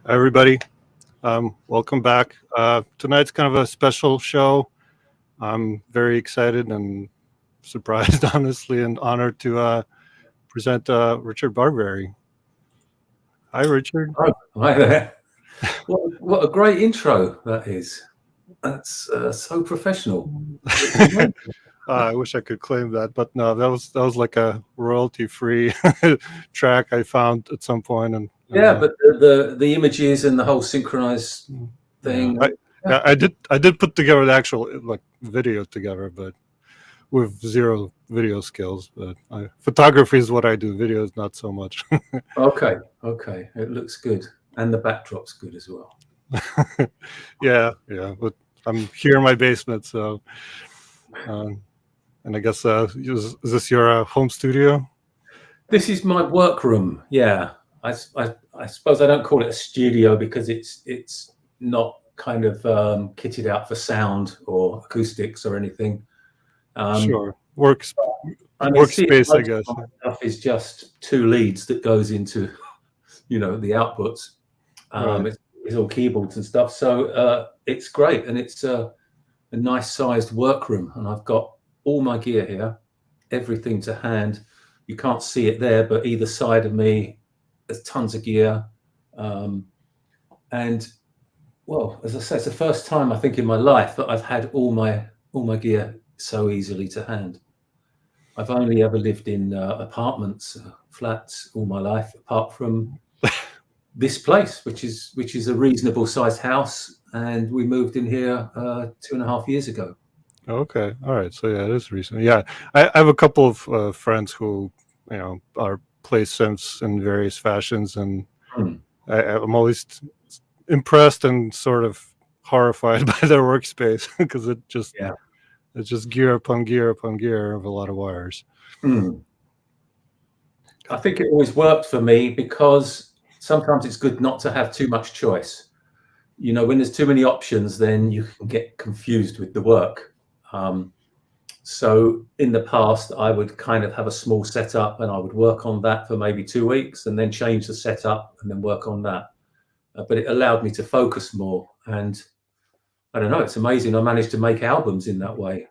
Hi, everybody. Welcome back. Tonight's kind of a special show. I'm very excited and surprised, honestly, and honored to present Richard Barbieri. Hi, Richard. Oh, hi there. What a great intro that is. That's so professional. I wish I could claim that, but no, that was like a royalty-free track I found at some point, and Yeah, but the images and the whole synchronized thing. Yeah, I did put together the actual like video together, but with zero video skills. But photography is what I do. Video is not so much. Okay, it looks good, and the backdrop's good as well. yeah. But I'm here in my basement, so. And I guess is this your home studio? This is my workroom. Yeah, I suppose I don't call it a studio because it's not kind of kitted out for sound or acoustics or anything. Sure, workspace, I guess. Stuff is just two leads that goes into, the outputs. Right. It's all keyboards and stuff. So it's great, and it's a nice sized workroom, and I've got all my gear here, everything to hand. You can't see it there, but either side of me, there's tons of gear. And well, as I say, it's the first time I think in my life that I've had all my gear so easily to hand. I've only ever lived in apartments, flats all my life, apart from this place, which is a reasonable sized house, and we moved in here 2.5 years ago. Okay, all right. So yeah, it is recent. Yeah, I have a couple of friends who are play synths in various fashions, and I'm always impressed and sort of horrified by their workspace because it's just gear upon gear upon gear of a lot of wires. I think it always worked for me because sometimes it's good not to have too much choice. When there's too many options, then you can get confused with the work. So in the past, I would kind of have a small setup and I would work on that for maybe 2 weeks and then change the setup and then work on that. But it allowed me to focus more. And I don't know, it's amazing. I managed to make albums in that way.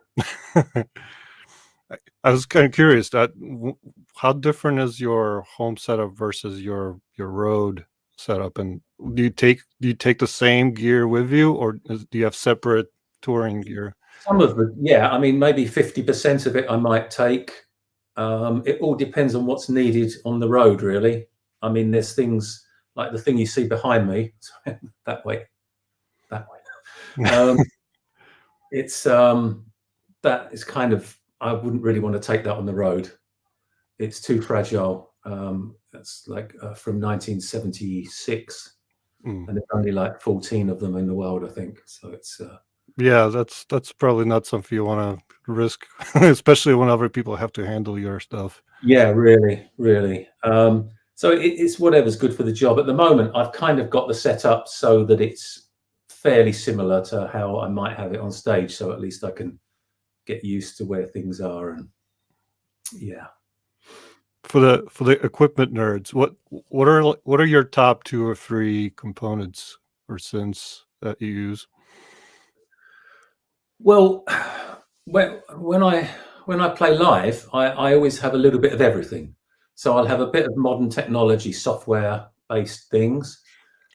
I was kind of curious that how different is your home setup versus your road setup, and do you take the same gear with you, or do you have separate touring gear? Some of it, yeah. I mean, maybe 50% of it I might take. It all depends on what's needed on the road, really. I mean, there's things like the thing you see behind me, that way. It's that is kind of, I wouldn't really want to take that on the road. It's too fragile. It's like from 1976, and there's only like 14 of them in the world, I think. So it's yeah, that's probably not something you want to risk, especially when other people have to handle your stuff. Yeah, really. So it's whatever's good for the job. At the moment, I've kind of got the setup so that it's fairly similar to how I might have it on stage. So at least I can get used to where things are. And yeah. For the equipment nerds, what are your top 2 or 3 components or synths that you use? Well, when I play live, I always have a little bit of everything. So I'll have a bit of modern technology, software-based things.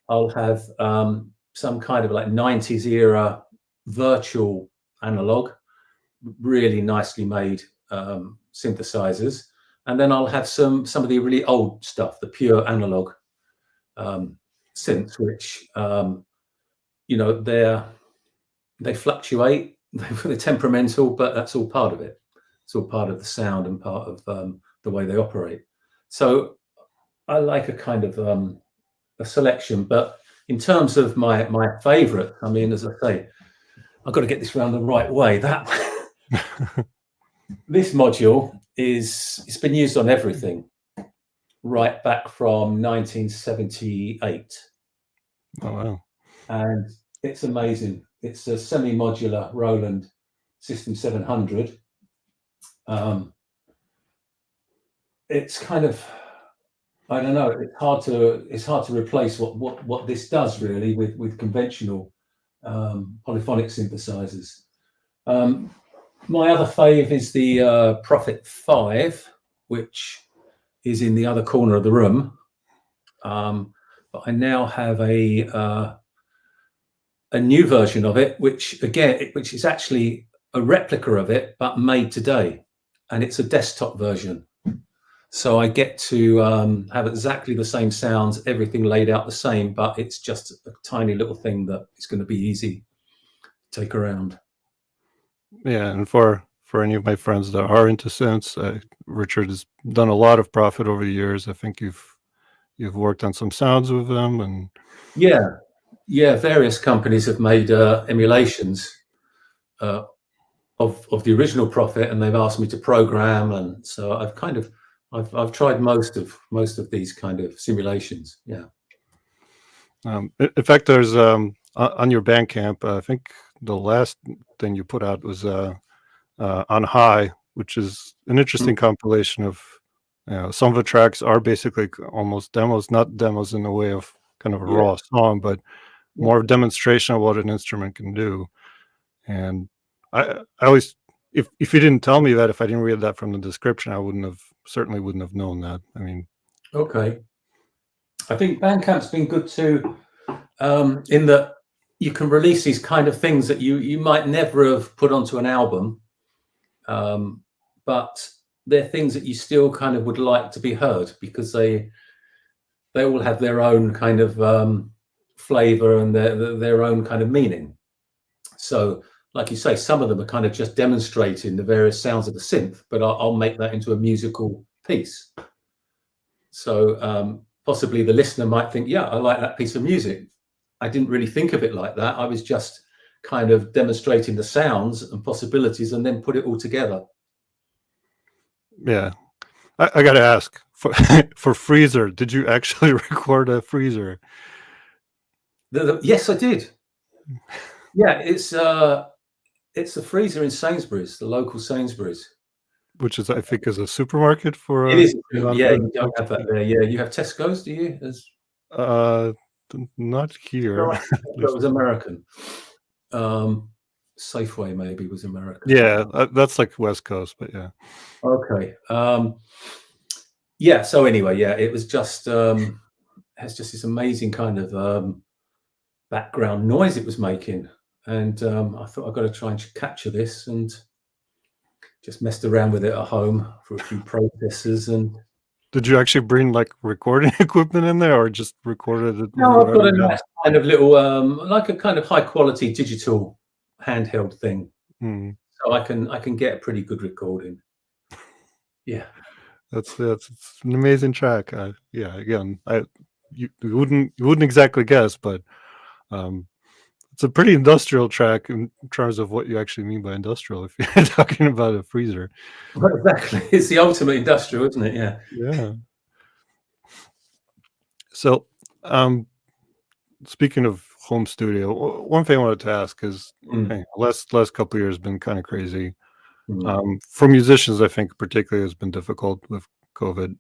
I'll have some kind of like 90s era virtual analog, really nicely made synthesizers. And then I'll have some of the really old stuff, the pure analog synths, which they fluctuate, they're temperamental, but that's all part of it. It's all part of the sound and part of the way they operate. So I like a kind of a selection, but in terms of my favorite, I mean, as I say, I've got to get this around the right way. This module it's been used on everything right back from 1978. Oh wow. And it's amazing. It's a semi-modular Roland System 700. It's kind of, I don't know. It's hard to replace what this does really with conventional polyphonic synthesizers. My other fave is the Prophet 5, which is in the other corner of the room. But I now have a new version of it, which is actually a replica of it, but made today, and it's a desktop version. So I get to have exactly the same sounds, everything laid out the same, but it's just a tiny little thing that is going to be easy to take around. Yeah, and for any of my friends that are into synths, Richard has done a lot of profit over the years. I think you've worked on some sounds with them, and yeah, various companies have made emulations of the original Prophet, and they've asked me to program, and so I've tried most of these kind of simulations. Yeah. In fact, there's on your Bandcamp, I think the last thing you put out was on High, which is an interesting compilation of some of the tracks are basically almost demos, not demos in the way of kind of a raw song, but more of demonstration of what an instrument can do. And I always, if you didn't tell me that, if I didn't read that from the description, I certainly wouldn't have known that. I mean, Okay. I think Bandcamp's been good too, in that you can release these kind of things that you might never have put onto an album, but they're things that you still kind of would like to be heard because they all have their own kind of flavor and their own kind of meaning. So, like you say, some of them are kind of just demonstrating the various sounds of the synth, but I'll make that into a musical piece. So possibly the listener might think, yeah, I like that piece of music. I didn't really think of it like that. I was just kind of demonstrating the sounds and possibilities and then put it all together. yeah. I got to ask, for Freezer, did you actually record a Freezer? Yes, I did. Yeah, it's a freezer in Sainsbury's, the local Sainsbury's. Which is, I think, is a supermarket for It is. Yeah, you don't folks. have that there. Yeah, you have Tesco's, do you? Not here. No, it was American. Safeway maybe was American. Yeah, that's like West Coast, but yeah. Okay. Yeah. So anyway, yeah, it was just has just this amazing kind of background noise it was making, and I thought I've got to try and capture this, and just messed around with it at home for a few processors. And Did you actually bring like recording equipment in there, or just recorded it? no, I've got a nice kind of little like a kind of high quality digital handheld thing, so I can get a pretty good recording. Yeah. That's it's an amazing track. Yeah, again, you wouldn't exactly guess, but it's a pretty industrial track in terms of what you actually mean by industrial. If you're talking about a freezer, Well, exactly, it's the ultimate industrial, isn't it? Yeah. yeah. So, speaking of home studio, one thing I wanted to ask is, last couple of years been kind of crazy. For musicians, I think particularly has been difficult with COVID,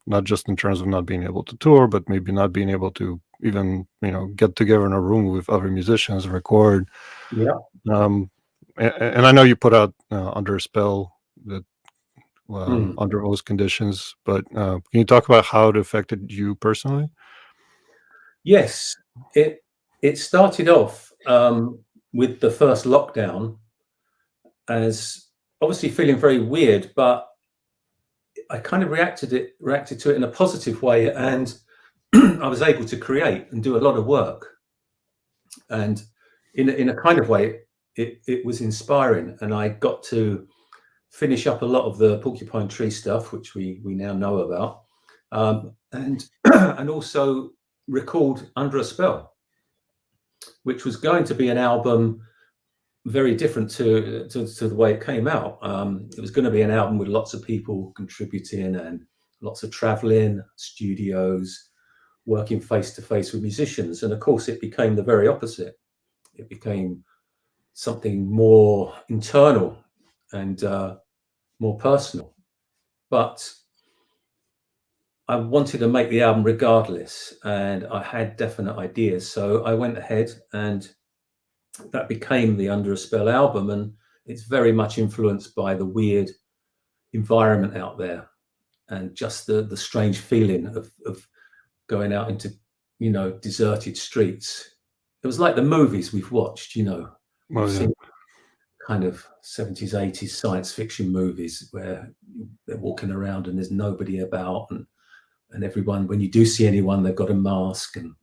not just in terms of not being able to tour, but maybe not being able to even, get together in a room with other musicians and record. Yeah. And I know you put out Under a Spell, that under those conditions, but can you talk about how it affected you personally? Yes, it started off with the first lockdown as obviously feeling very weird, but I kind of reacted to it in a positive way, and I was able to create and do a lot of work. And in a kind of way, it was inspiring, and I got to finish up a lot of the Porcupine Tree stuff, which we now know about, and and also record Under a Spell, which was going to be an album very different to the way it came out. It was going to be an album with lots of people contributing and lots of traveling, studios, working face to face with musicians. And of course, it became the very opposite. It became something more internal and more personal. But I wanted to make the album regardless, and I had definite ideas. So I went ahead, and that became the Under a Spell album, and it's very much influenced by the weird environment out there, and just the strange feeling of going out into, deserted streets. It was like the movies we've watched, Oh, we've yeah. seen kind of 70s, 80s science fiction movies where they're walking around and there's nobody about, and everyone, when you do see anyone, they've got a mask. And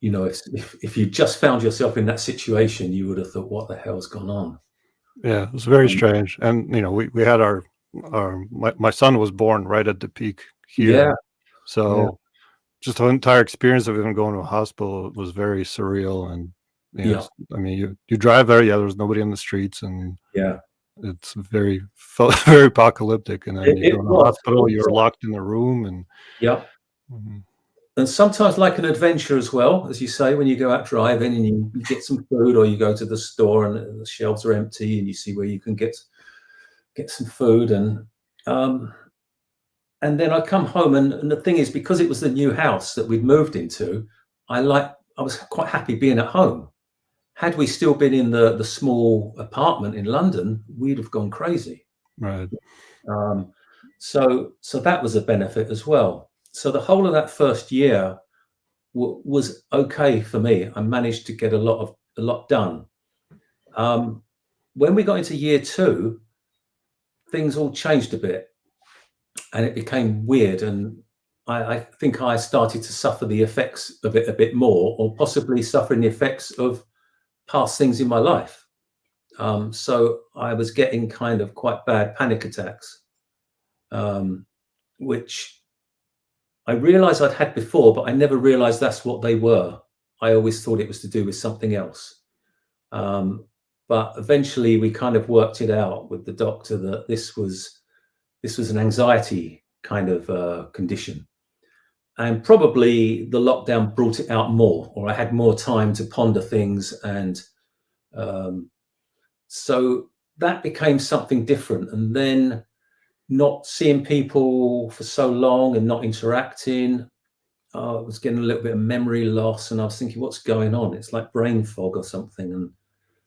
if you just found yourself in that situation, you would have thought, what the hell's gone on? Yeah, it was very Um, strange. And we had my son was born right at the peak here. yeah, So just the entire experience of even going to a hospital was very surreal. And yeah, I mean, you drive there, there's nobody in the streets, and yeah. it's felt very apocalyptic. And then It, you it go to a was all hospital, the you're time. locked in a room, and Yeah. Mhm. And sometimes like an adventure as well, as you say, when you go out driving and you get some food, or you go to the store and the shelves are empty and you see where you can get some food. Um, and then I come home, and the thing is, because it was the new house that we'd moved into, I was quite happy being at home. Had we still been in the small apartment in London, we'd have gone crazy. Right. So that was a benefit as well. So the whole of that first year was okay for me. I managed to get a lot done. When we got into year 2, things all changed a bit, and it became weird. And I think I started to suffer the effects of it a bit more, or possibly suffering the effects of past things in my life. So I was getting kind of quite bad panic attacks, which I realized I'd had before, but I never realized that's what they were. I always thought it was to do with something else. But eventually we kind of worked it out with the doctor that this was an anxiety kind of condition. And probably the lockdown brought it out more, or I had more time to ponder things. And so that became something different. And then not seeing people for so long and not interacting, I was getting a little bit of memory loss, and I was thinking, what's going on? It's like brain fog or something. And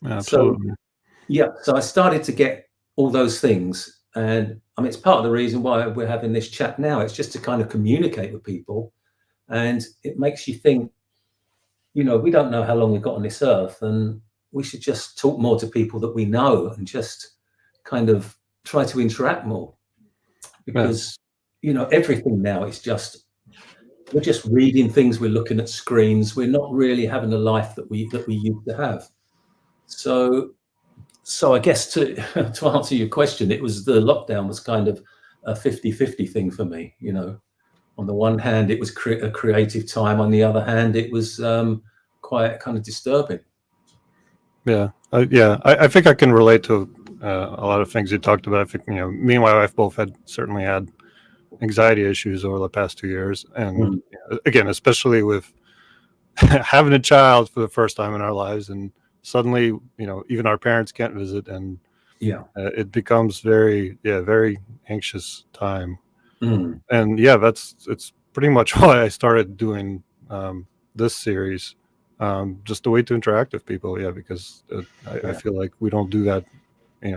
so, Absolutely. so I started to get all those things. And I mean, it's part of the reason why we're having this chat now. It's just to kind of communicate with people. And it makes you think, we don't know how long we've got on this earth, and we should just talk more to people that we know, and just kind of try to interact more. Because, everything now is we're just reading things, we're looking at screens, we're not really having a life that we used to have. So I guess to answer your question, it was the lockdown was kind of a 50-50 thing for me. On the one hand, it was a creative time. On the other hand, it was quite kind of disturbing. Yeah. I think I can relate to a lot of things you talked about. I think, me and my wife both certainly had anxiety issues over the past 2 years. And again, especially with having a child for the first time in our lives, and suddenly, even our parents can't visit, and it becomes very anxious time. And it's pretty much why I started doing this series, just a way to interact with people. Because I feel like we don't do that,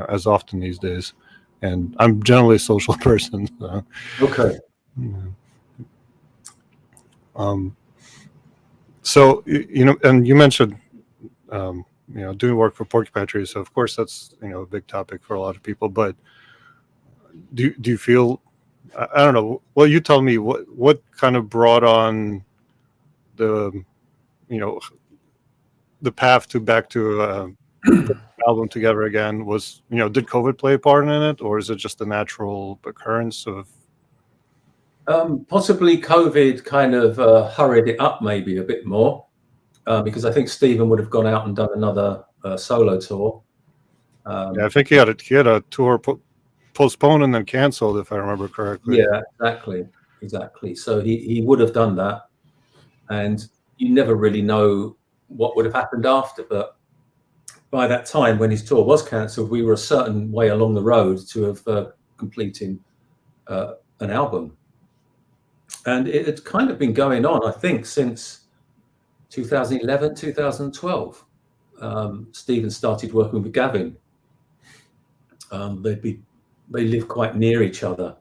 as often these days. And I'm generally a social person. So. Okay. So and you mentioned doing work for Porcupine Tree. So of course that's a big topic for a lot of people. But do you feel, I don't know, well, you tell me what kind of brought on the the path back to album together again? Was did COVID play a part in it, or is it just a natural occurrence of possibly COVID kind of hurried it up maybe a bit more, because I think Stephen would have gone out and done another solo tour. I think he had a tour postponed and then canceled, if I remember correctly. Yeah, exactly. So he would have done that, and you never really know what would have happened after. But by that time, when his tour was cancelled, we were a certain way along the road to have completing an album. And it had kind of been going on, I think, since 2011, 2012. Stephen started working with Gavin. They live quite near each other.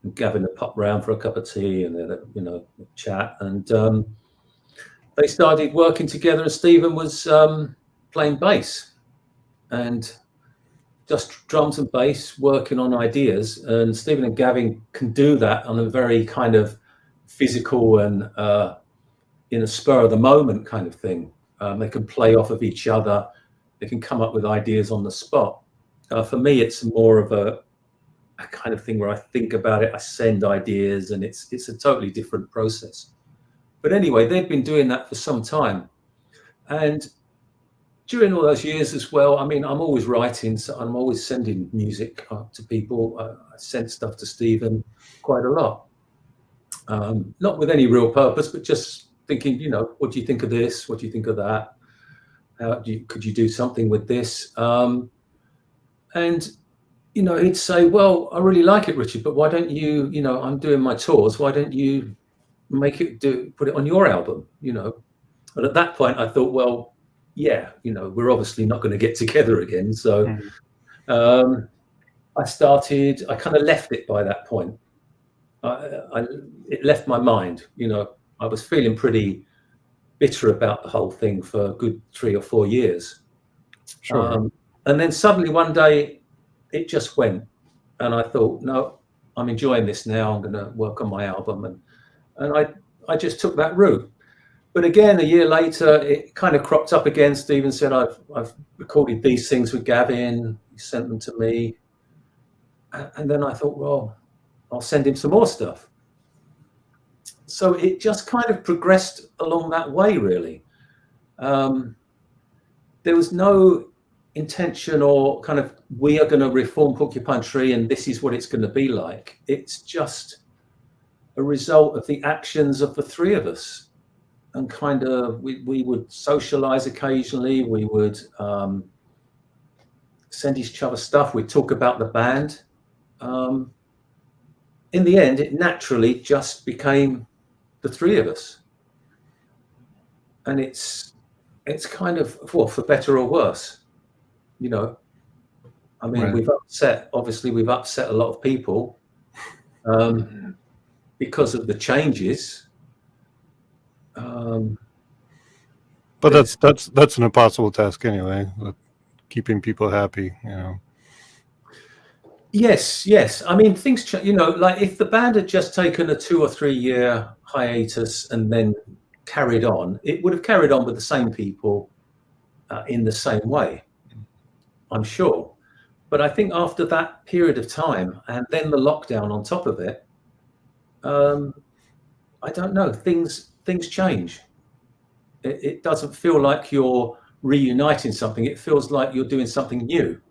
And Gavin would pop round for a cup of tea and they'd, chat. And they started working together, and Stephen was playing bass and just drums and bass, working on ideas. And Stephen and Gavin can do that on a very kind of physical and in a spur of the moment kind of thing. They can play off of each other. They can come up with ideas on the spot. For me, it's more of a kind of thing where I think about it, I send ideas, and it's a totally different process. But anyway, they've been doing that for some time. And during all those years as well, I mean, I'm always writing, so I'm always sending music to people. I sent stuff to Stephen quite a lot. Not with any real purpose, but just thinking, what do you think of this? What do you think of that? Could you do something with this? And he'd say, well, I really like it, Richard, but why don't you, I'm doing my tours. Why don't you put it on your album, And at that point I thought, well, yeah, we're obviously not going to get together again. So I kind of left it by that point. It left my mind, I was feeling pretty bitter about the whole thing for a good 3 or 4 years. Sure. And then suddenly one day it just went, and I thought, no, I'm enjoying this now. I'm going to work on my album, and I just took that route. But again, a year later, it kind of cropped up again. Stephen said, I've recorded these things with Gavin. He sent them to me, and then I thought, well, I'll send him some more stuff. So it just kind of progressed along that way, really. There was no intention or kind of, we are going to reform Porcupine Tree and this is what it's going to be like. It's just a result of the actions of the three of us. And kind of, we would socialize occasionally. We would send each other stuff. We'd talk about the band. In the end, it naturally just became the three of us. And it's kind of, well, for better or worse. I mean, Right. we've upset a lot of people because of the changes. But that's an impossible task anyway, keeping people happy, Yes. I mean, things change, like if the band had just taken a 2 or 3 year hiatus and then carried on, it would have carried on with the same people in the same way, I'm sure. But I think after that period of time and then the lockdown on top of it, I don't know, things change. It doesn't feel like you're reuniting something. It feels like you're doing something new.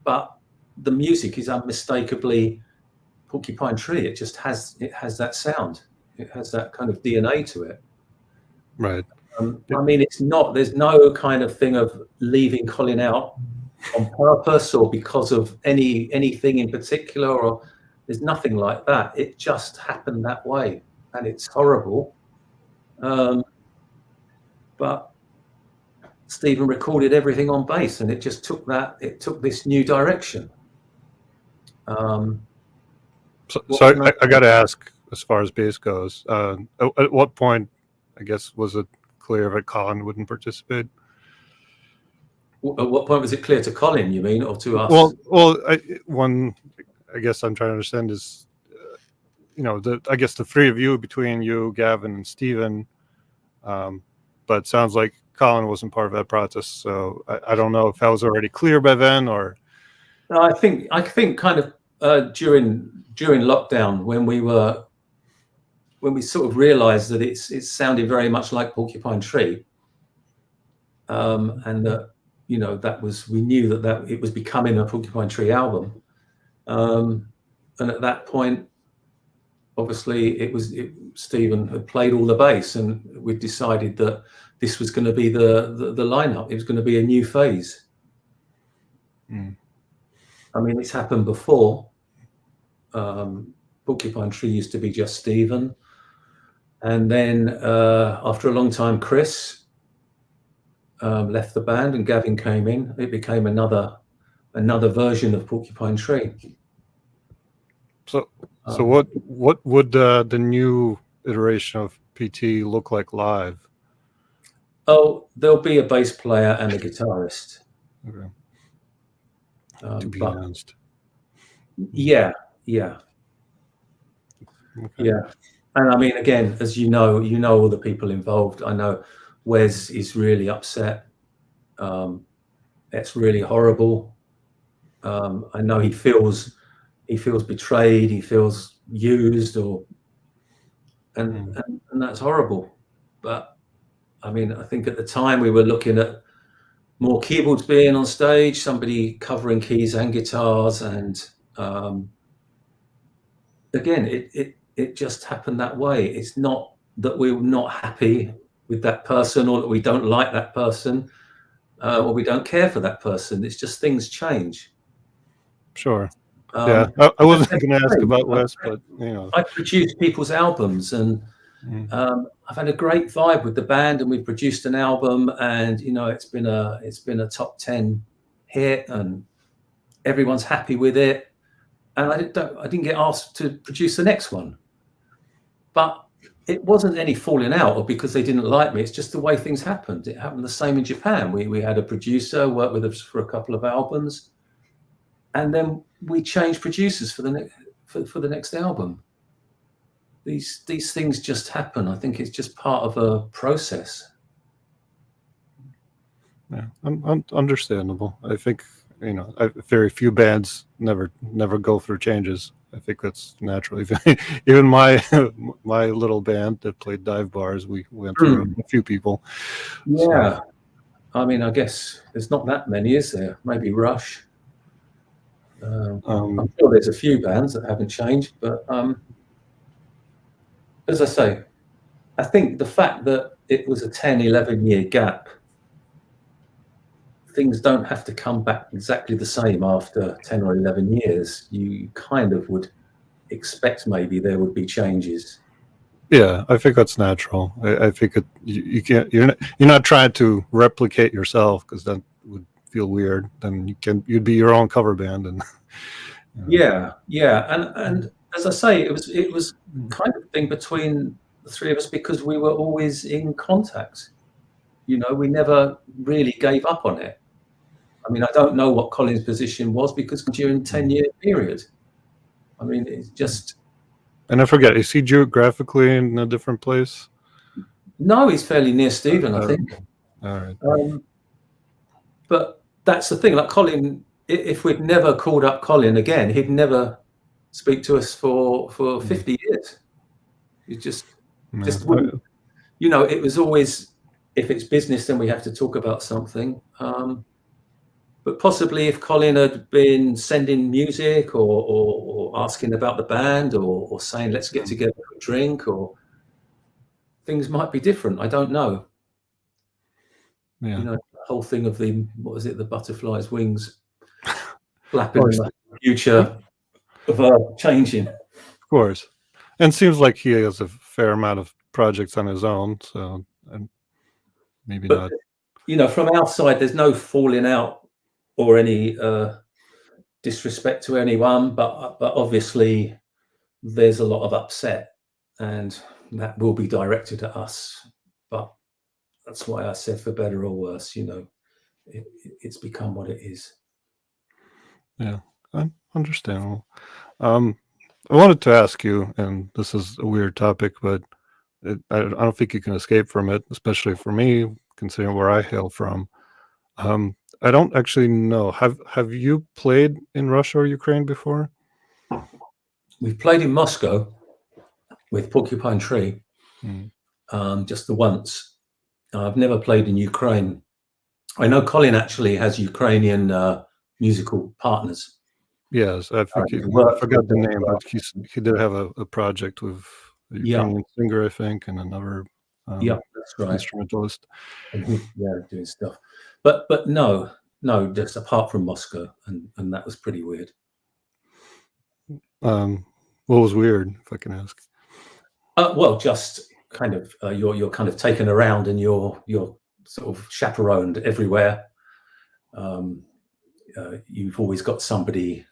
But the music is unmistakably Porcupine Tree. It has that sound. It has that kind of DNA to it. Right. I mean, there's no kind of thing of leaving Colin out on purpose or because of anything in particular, or there's nothing like that. It just happened that way, and it's horrible. But Stephen recorded everything on bass, and it just took this new direction. So I got to ask, as far as bass goes, at what point, I guess, was it clear that Colin wouldn't participate? At what point was it clear to Colin, you mean, or to us? Well, I guess I'm trying to understand is, I guess the three of you, between you, Gavin, and Stephen, but it sounds like Colin wasn't part of that process. So I don't know if that was already clear by then, or. No, I think kind of during lockdown, when we sort of realised that it sounded very much like Porcupine Tree, and that we knew that it was becoming a Porcupine Tree album, and at that point, obviously, Stephen had played all the bass, and we decided that this was going to be the lineup. It was going to be a new phase. I mean, it's happened before. Porcupine Tree used to be just Stephen. And then after a long time, Chris left the band, and Gavin came in. It became another version of Porcupine Tree. So what would the new iteration of PT look like live? Oh, there'll be a bass player and a guitarist. Okay. To be But announced. yeah. Okay. Yeah. And I mean, again, as you know all the people involved. I know Wes is really upset. It's really horrible. I know he feels betrayed. He feels used, and that's horrible. But I mean, I think at the time we were looking at more keyboards being on stage, somebody covering keys and guitars, and again, it just happened that way. It's not that we're not happy with that person, or that we don't like that person, or we don't care for that person. It's just things change. Sure. Yeah, I wasn't going to ask about Wes, but I produce people's albums, and I've had a great vibe with the band, and we've produced an album, and it's been a top 10 hit, and everyone's happy with it. And I didn't get asked to produce the next one, but it wasn't any falling out or because they didn't like me. It's just the way things happened. It happened the same in Japan. We had a producer work with us for a couple of albums, and then we changed producers for the next album. These things just happen. I think it's just part of a process. Yeah, understandable. I think very few bands never go through changes. I think that's naturally. Even my little band that played dive bars, we went through a few people. Yeah, so. I mean, I guess there's not that many, is there? Maybe Rush. I'm sure there's a few bands that haven't changed, but as I say, I think the fact that it was a 10, 11-year gap, things don't have to come back exactly the same after 10 or 11 years. You kind of would expect maybe there would be changes. Yeah, I think that's natural. I think you can't. You're not trying to replicate yourself, because that would feel weird. Then you'd be your own cover band, and yeah, and as I say, it was kind of thing between the three of us, because we were always in contact. We never really gave up on it. I mean, I don't know what Colin's position was, because during 10-year period, I mean, it's just. And I forget, is he geographically in a different place? No, he's fairly near Stephen, I think. All right. But that's the thing. Like Colin, if we'd never called up Colin again, he'd never speak to us for 50 years. He just wouldn't. It was always, if it's business, then we have to talk about something. But possibly if Colin had been sending music, or asking about the band, or saying, let's get together for a drink, or things might be different. I don't know. Yeah. The whole thing of the butterfly's wings flapping in the future of changing. Of course. And seems like he has a fair amount of projects on his own, so maybe not. From outside, there's no falling out or any disrespect to anyone, but obviously there's a lot of upset, and that will be directed at us. But that's why I said, for better or worse, it's become what it is. Yeah, understandable. I wanted to ask you, and this is a weird topic, but I don't think you can escape from it, especially for me, considering where I hail from. I don't actually know. Have you played in Russia or Ukraine before? We've played in Moscow with Porcupine Tree, just the once. I've never played in Ukraine. I know Colin actually has Ukrainian musical partners. Yes, I think I forgot the name, but he did have a project with a Ukrainian singer, I think, and another that's right, instrumentalist. And he's doing stuff. But no, just apart from Moscow, and that was pretty weird. What was weird, if I can ask? Well, just kind of you're kind of taken around, and you're sort of chaperoned everywhere. You've always got somebody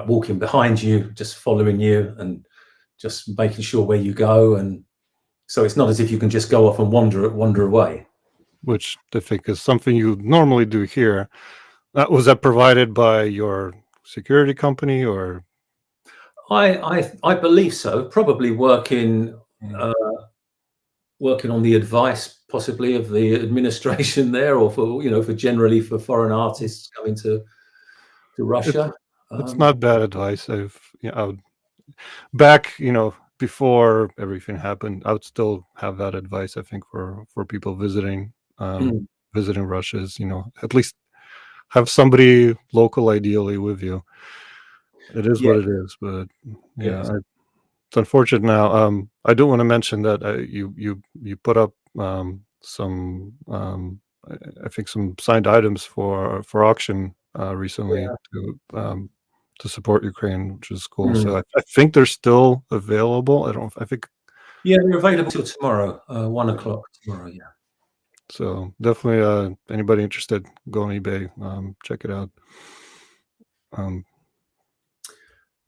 walking behind you, just following you, and just making sure where you go. And so it's not as if you can just go off and wander away. Which I think is something you normally do here. Was that provided by your security company, or? I believe so. Probably working on the advice, possibly, of the administration there, or for generally for foreign artists coming to Russia. It's not bad advice. Back, before everything happened, I would still have that advice. I think for people visiting Russia is, at least have somebody local, ideally, with you. It is what it is, but yeah, Yes. it's unfortunate now. I do want to mention that you put up some I think some signed items for auction recently to support Ukraine, which is cool. So I think they're still available. I think. Yeah, they're available till tomorrow, 1 o'clock tomorrow. Yeah. So definitely, anybody interested, go on eBay, check it out.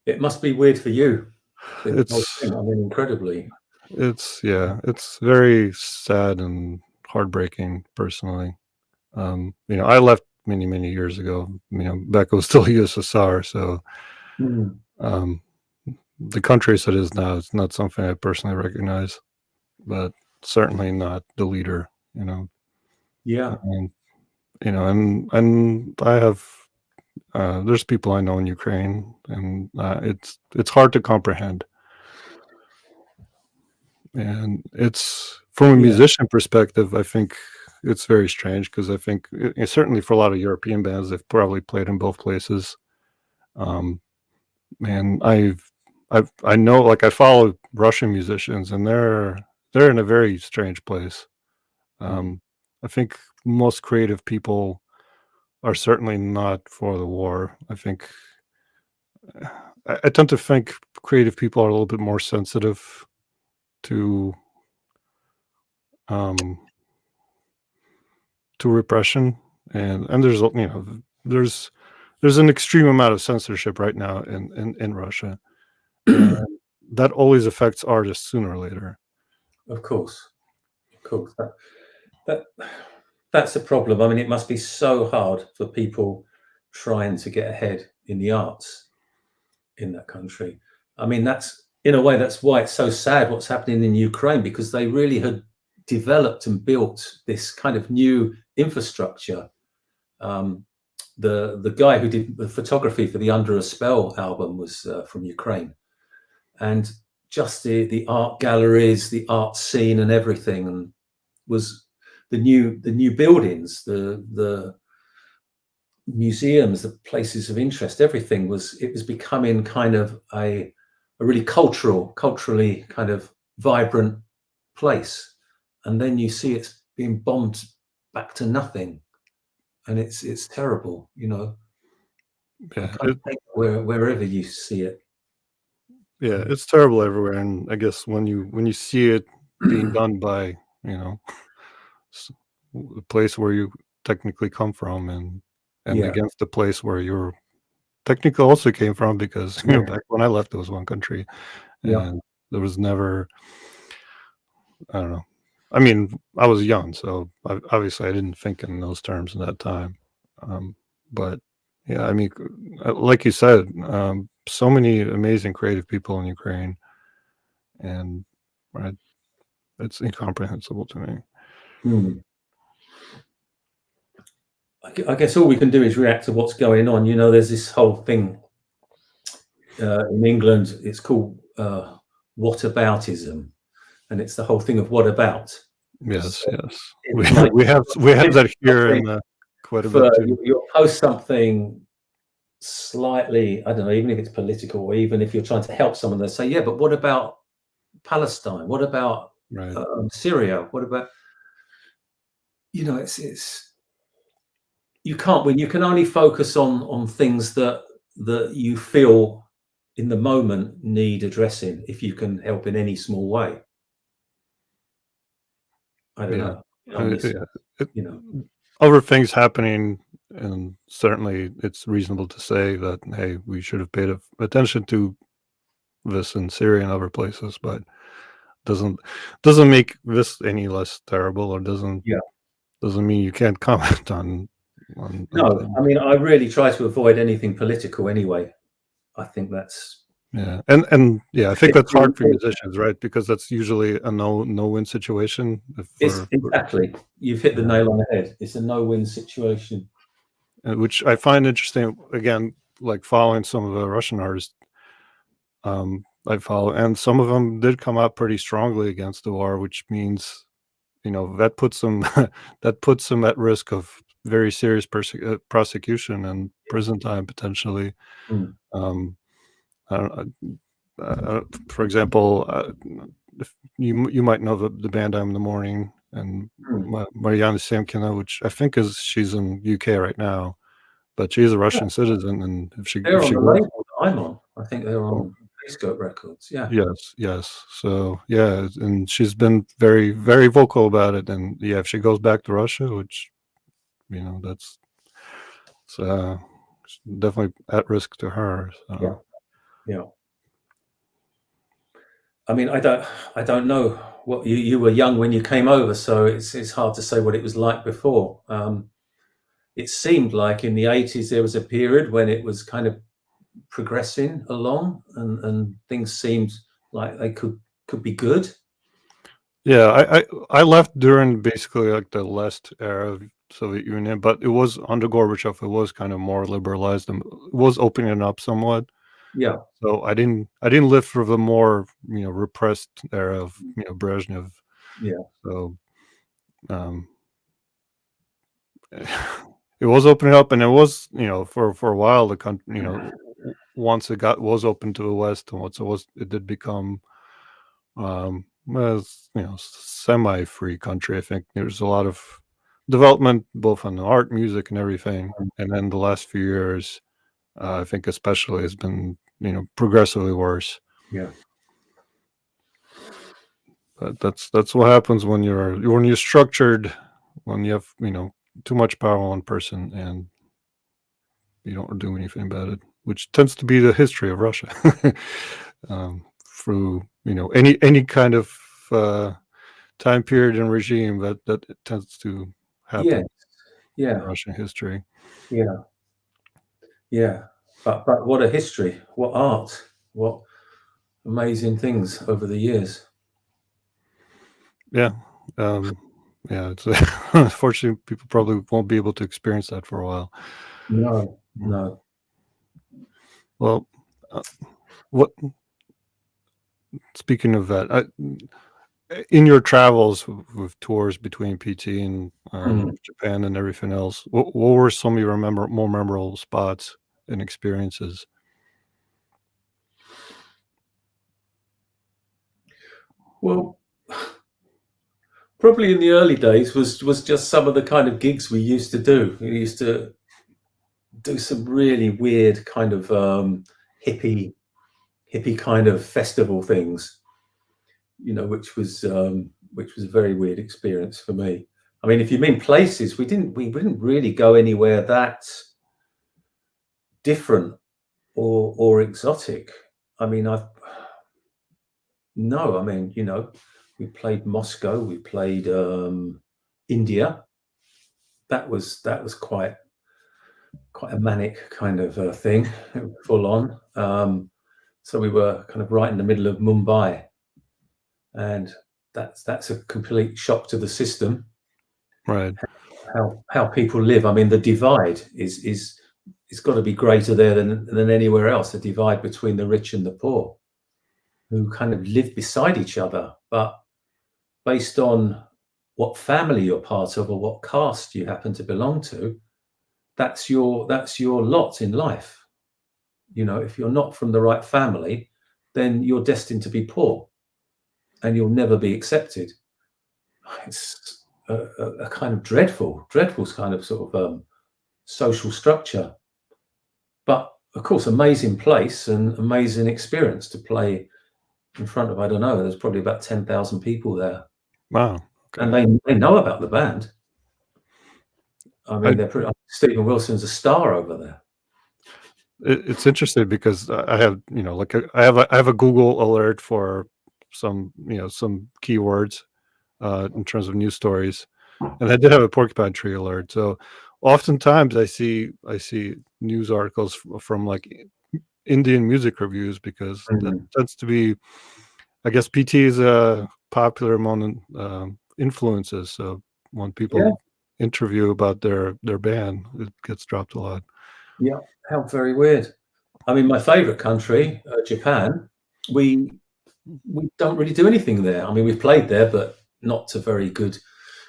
It must be weird for you. It's incredibly. it's very sad and heartbreaking, personally. I left many years ago. Back it was still USSR, so the country as it is now is not something I personally recognize, but certainly not the leader. Yeah. And I have there's people I know in Ukraine, and it's hard to comprehend. And it's, from a musician perspective, I think it's very strange, because I think certainly for a lot of European bands, they've probably played in both places. And I know, like, I follow Russian musicians, and they're in a very strange place. I think most creative people are certainly not for the war. I think I tend to think creative people are a little bit more sensitive to repression, and there's an extreme amount of censorship right now in Russia, and that always affects artists sooner or later. Of course. That's a problem. I mean, it must be so hard for people trying to get ahead in the arts in that country. I mean, in a way, that's why it's so sad what's happening in Ukraine, because they really had developed and built this kind of new infrastructure. The guy who did the photography for the Under a Spell album was from Ukraine, and just the art galleries, the art scene, and everything, and was the new buildings, the museums, the places of interest, everything was becoming kind of a really culturally kind of vibrant place. And then you see it's being bombed back to nothing, and it's terrible. Yeah, wherever you see it. Yeah, it's terrible everywhere, and I guess when you see it being done by the place where you technically come from, and against the place where you're technically also came from, because back when I left, it was one country, and there was never, I don't know. I mean, I was young, so obviously I didn't think in those terms in that time. But yeah, I mean, like you said, so many amazing creative people in Ukraine, and it's incomprehensible to me. I guess all we can do is react to what's going on. There's this whole thing in England. It's called whataboutism, and it's the whole thing of what about. Yes, we have that here in quite a bit too. You'll post something slightly, I don't know, even if it's political, or even if you're trying to help someone, they say, yeah, but what about Palestine? What about Syria? What about, it's you can't win. You can only focus on things that you feel in the moment need addressing, if you can help in any small way. I don't know. On this, you know. Other things happening, and certainly it's reasonable to say that, hey, we should have paid attention to this in Syria and other places, but doesn't make this any less terrible, or doesn't mean you can't comment on No, things. I mean, I really try to avoid anything political anyway. I think that's Yeah, and I think that's hard for musicians, right? Because that's usually a no-win situation. Exactly. You've hit the nail on the head. It's a no-win situation. Which I find interesting. Again, like following some of the Russian artists, I follow, and some of them did come out pretty strongly against the war, which means, that puts them at risk of very serious prosecution and prison time potentially. Mm. I don't, for example, if you might know the band I'm in the Morning, and Mariana Semkina, which I think she's in UK right now, but she's a Russian citizen, and they're on the label that I'm on. I think they're on Scope Records. Yeah. Yes. So and she's been very, very vocal about it, and if she goes back to Russia, which that's definitely at risk to her. So. Yeah. I mean, I don't know what you were young when you came over, so it's hard to say what it was like before. It seemed like in the 80s there was a period when it was kind of progressing along, and things seemed like they could be good. Yeah, I left during basically like the last era of Soviet Union, but it was under Gorbachev. It was kind of more liberalized, and it was opening up somewhat. Yeah. So I didn't live through the more repressed era of Brezhnev. Yeah. So it was opening up, and it was for a while the country once it was open to the West, and once it did become semi-free country. I think there's a lot of development both on the art, music, and everything. And then the last few years, I think especially has been progressively worse. Yeah. But that's what happens when you're structured, when you have too much power on one person and you don't do anything about it, which tends to be the history of Russia. Through any kind of time period and regime that it tends to happen. Yeah. In Russian history. Yeah. But what a history! What art! What amazing things over the years. Yeah. It's unfortunately people probably won't be able to experience that for a while. No. Well, speaking of that, in your travels with tours between PT and Japan and everything else, what were some of your more memorable spots and experiences? Well, probably in the early days was just some of the kind of gigs we used to do. We used to do some really weird kind of hippie kind of festival things, which was a very weird experience for me. I mean, if you mean places, we didn't really go anywhere that different or exotic. I mean, we played Moscow, we played India. That was quite a manic kind of thing, full on. So we were kind of right in the middle of Mumbai, and that's a complete shock to the system. Right. How people live. I mean, the divide is got to be greater there than anywhere else. The divide between the rich and the poor, who kind of live beside each other, but based on what family you're part of or what caste you happen to belong to, that's your lot in life. If you're not from the right family, then you're destined to be poor, and you'll never be accepted. It's a kind of dreadful kind of sort of social structure. But of course, amazing place and amazing experience to play in front of, I don't know, there's probably about 10,000 people there. Wow. and they know about the band. I mean, Stephen Wilson's a star over there. It's interesting because I have, like I have a Google alert for some, some keywords in terms of news stories, and I did have a Porcupine Tree alert. So oftentimes I see news articles from like Indian music reviews, because that tends to be, I guess, PT is popular among influences. So when people interview about their band, it gets dropped a lot. Yeah, how very weird. I mean, my favorite country, Japan, we don't really do anything there. I mean, we've played there, but not to very good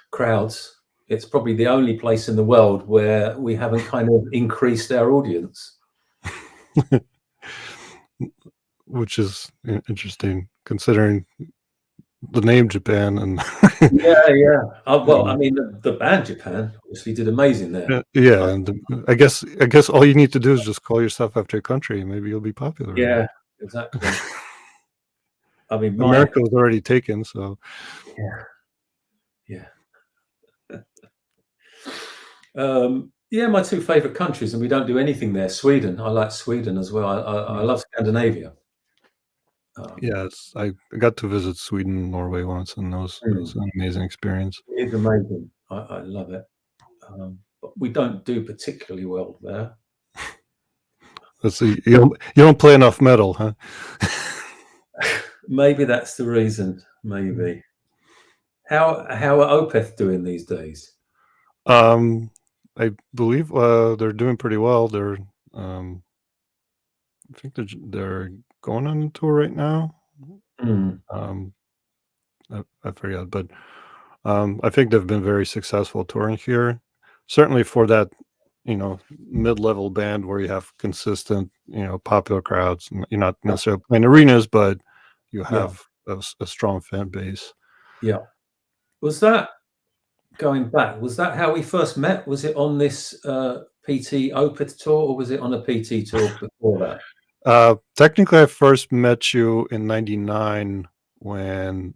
crowds. It's probably the only place in the world where we haven't kind of increased our audience. Which is interesting, considering the name Japan. And yeah. Well, I mean, the band Japan obviously did amazing there. Yeah, and I guess all you need to do is just call yourself after a country, and maybe you'll be popular. Yeah, exactly. I mean, America was already taken, so yeah. My two favorite countries, and we don't do anything there. Sweden. I like Sweden as well. I love Scandinavia. Yes, I got to visit Sweden and Norway once, and it was an amazing experience. It is amazing. I love it. But we don't do particularly well there. Let's see. You don't play enough metal, huh? Maybe that's the reason. Maybe. How are Opeth doing these days? I believe they're doing pretty well. They're I think they're going on a tour right now. I forget, but I think they've been very successful touring here. Certainly for that, mid-level band where you have consistent, popular crowds. You're not necessarily playing arenas, but you have a strong fan base. Yeah. Was that, going back, was that how we first met? Was it on this PT Opeth tour, or was it on a PT tour before that? Technically, I first met you in '99 when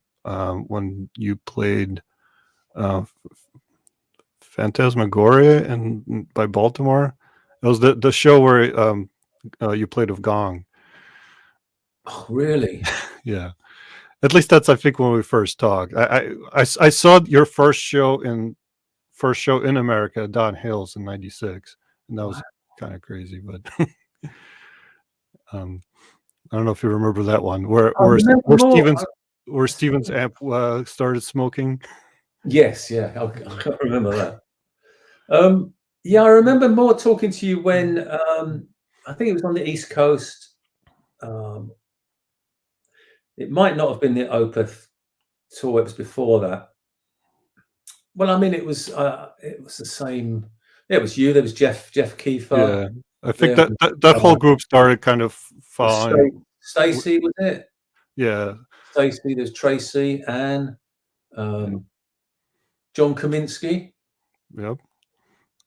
you played Phantasmagoria by Baltimore. It was the show where you played with Gong. Oh, really? Yeah. At least that's, I think, when we first talked. I saw your first show in America, Don Hills, in '96, and that was kind of crazy. But I don't know if you remember that one where Stevens amp started smoking. Yes, I can't remember that. I remember more talking to you when I think it was on the East Coast. It might not have been the Opeth tour; it was before that. Well, I mean, it was the same. It was you. There was Jeff Kiefer. Yeah, I think that whole group started kind of following. Stacey, was it? Yeah, Stacey. There's Tracy, Anne, John Kaminsky. Yep.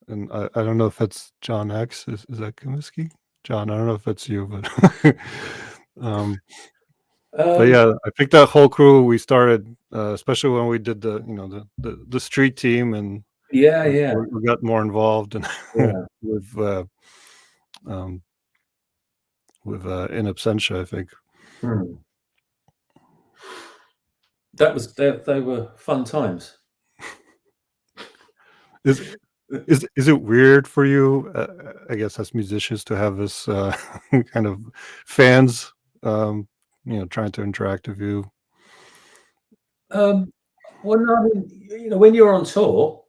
And I don't know if that's John X. Is that Kaminsky? John, I don't know if that's you, but but yeah, I think that whole crew we started, especially when we did the street team, and we got more involved and with In Absentia, I think. They were fun times. Is it weird for you, I guess, as musicians, to have this kind of fans, trying to interact with you? Well, no, I mean, when you're on tour,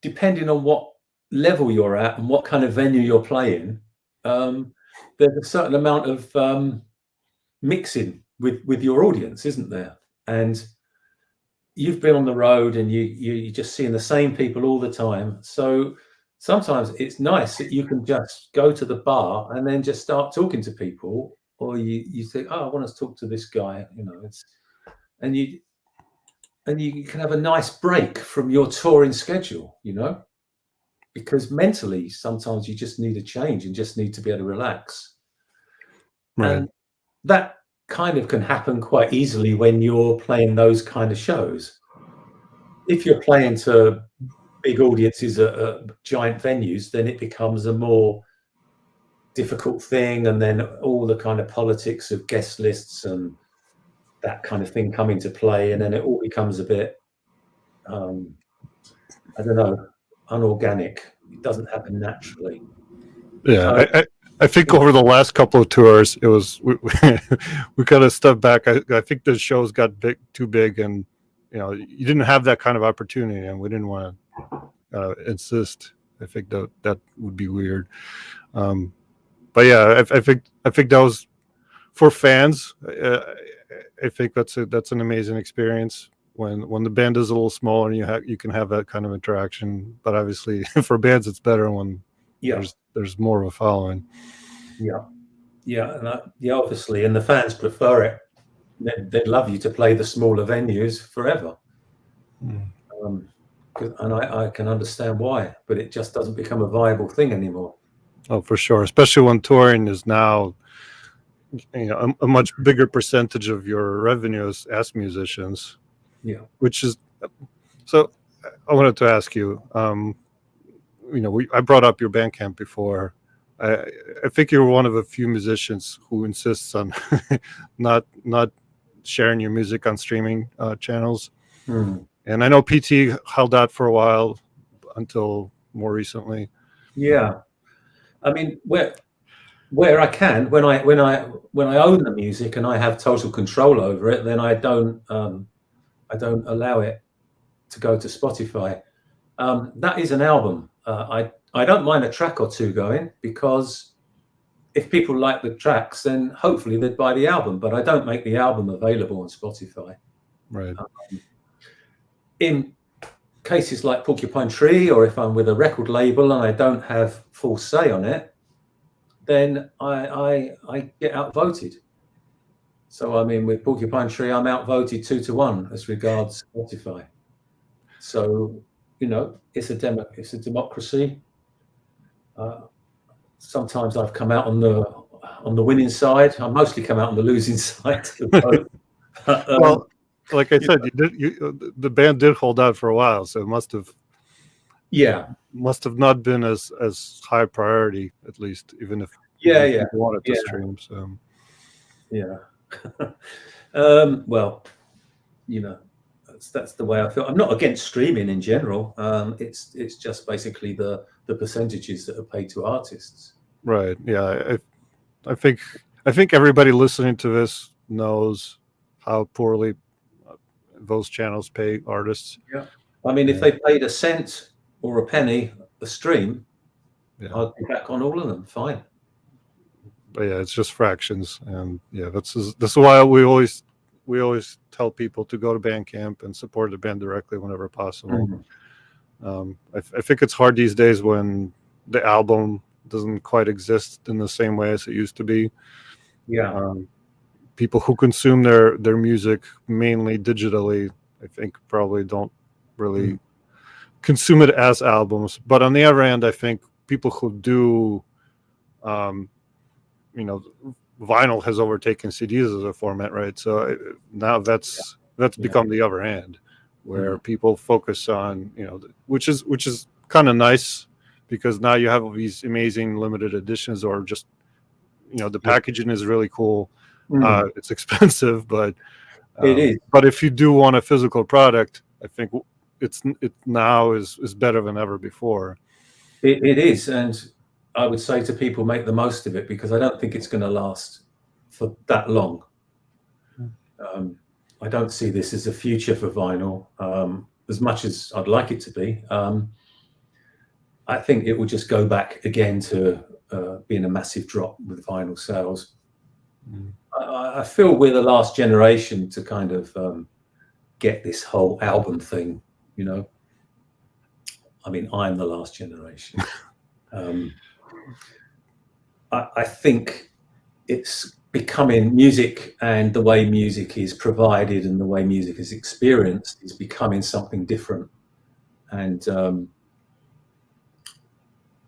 depending on what level you're at and what kind of venue you're playing, there's a certain amount of mixing with your audience, isn't there? And you've been on the road and you're just seeing the same people all the time. So sometimes it's nice that you can just go to the bar and then just start talking to people, or you think, oh, I want to talk to this guy, and you can have a nice break from your touring schedule, because mentally sometimes you just need a change and just need to be able to relax. Right. And kind of can happen quite easily when you're playing those kind of shows. If you're playing to big audiences at giant venues, then it becomes a more difficult thing, and then all the kind of politics of guest lists and that kind of thing come into play, and then it all becomes a bit, I don't know, unorganic. It doesn't happen naturally. Yeah, So, I think over the last couple of tours, it was we kind of stepped back. I think the shows got too big, and you didn't have that kind of opportunity, and we didn't want to insist. I think that would be weird. But yeah, I think that was for fans. I think that's an amazing experience when the band is a little smaller and you can have that kind of interaction. But obviously, for bands, it's better when there's more of a following. Yeah, obviously, and the fans prefer it. They'd love you to play the smaller venues forever. And I can understand why, but it just doesn't become a viable thing anymore. Oh, for sure, especially when touring is now a much bigger percentage of your revenues as musicians. Yeah. Which is so. I wanted to ask you. I brought up your Bandcamp before. I think you're one of a few musicians who insists on not sharing your music on streaming channels. And I know PT held out for a while until more recently. Yeah, I mean, where I can, when I own the music and I have total control over it, then I don't allow it to go to Spotify. That is an album. I don't mind a track or two going, because if people like the tracks, then hopefully they'd buy the album. But I don't make the album available on Spotify. Right. In cases like Porcupine Tree, or if I'm with a record label and I don't have full say on it, then I get outvoted. So I mean, with Porcupine Tree, I'm outvoted 2-1 as regards Spotify. So it's a democracy. Sometimes I've come out on the winning side. I mostly come out on the losing side. Well, like I said, the band did hold out for a while, so it must have not been as high priority, at least, even if people wanted to stream. So well, that's the way I feel. I'm not against streaming in general. It's just basically the percentages that are paid to artists. Right. Yeah. I think everybody listening to this knows how poorly those channels pay artists. Yeah. I mean, if they paid a cent or a penny a stream, I'd be back on all of them. Fine. But yeah, it's just fractions, and that's why we always tell people to go to Bandcamp and support the band directly whenever possible. I think it's hard these days when the album doesn't quite exist in the same way as it used to be. People who consume their music mainly digitally, I think, probably don't really consume it as albums. But on the other end, I think people who do, vinyl has overtaken CDs as a format, right? So now that's become the other end, where people focus on, which is kind of nice, because now you have these amazing limited editions, or just, the packaging is really cool. It's expensive, but it is. But if you do want a physical product, I think it now is better than ever before. It is, and I would say to people, make the most of it, because I don't think it's going to last for that long. I don't see this as a future for vinyl, as much as I'd like it to be. I think it will just go back again to being a massive drop with vinyl sales. I feel we're the last generation to kind of get this whole album thing, I mean, I'm the last generation. I think it's becoming, music and the way music is provided and the way music is experienced is becoming something different. And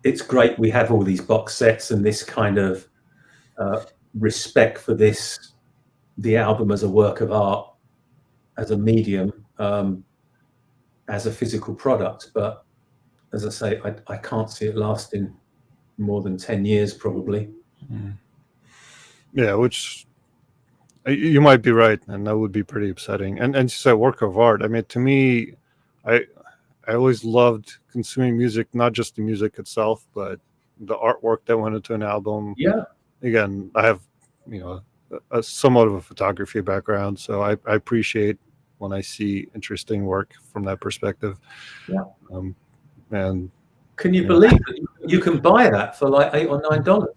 it's great we have all these box sets and this kind of respect for this the album as a work of art, as a medium, as a physical product. But as I say, I can't see it lasting more than 10 years, probably. Yeah, which you might be right, and that would be pretty upsetting. And you said work of art. I mean, to me, I always loved consuming music, not just the music itself, but the artwork that went into an album. Yeah. Again, I have, a somewhat of a photography background, so I appreciate when I see interesting work from that perspective. Yeah. And can you believe that you can buy that for like $8 or $9?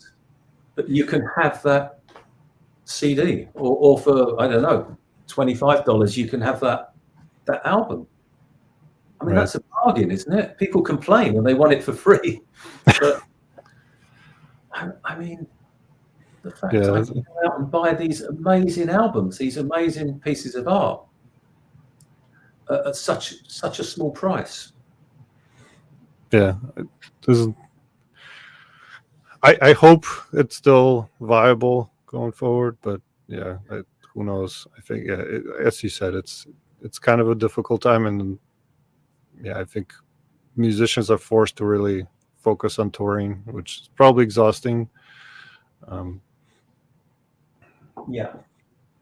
But you can have that CD, or for, I don't know, $25, you can have that album. I mean, that's a bargain, isn't it? People complain and they want it for free. But I mean, the fact I can go out and buy these amazing albums, these amazing pieces of art at such a small price. Yeah, I hope it's still viable going forward, but yeah, who knows? I think, as you said, it's kind of a difficult time, and yeah, I think musicians are forced to really focus on touring, which is probably exhausting. Yeah,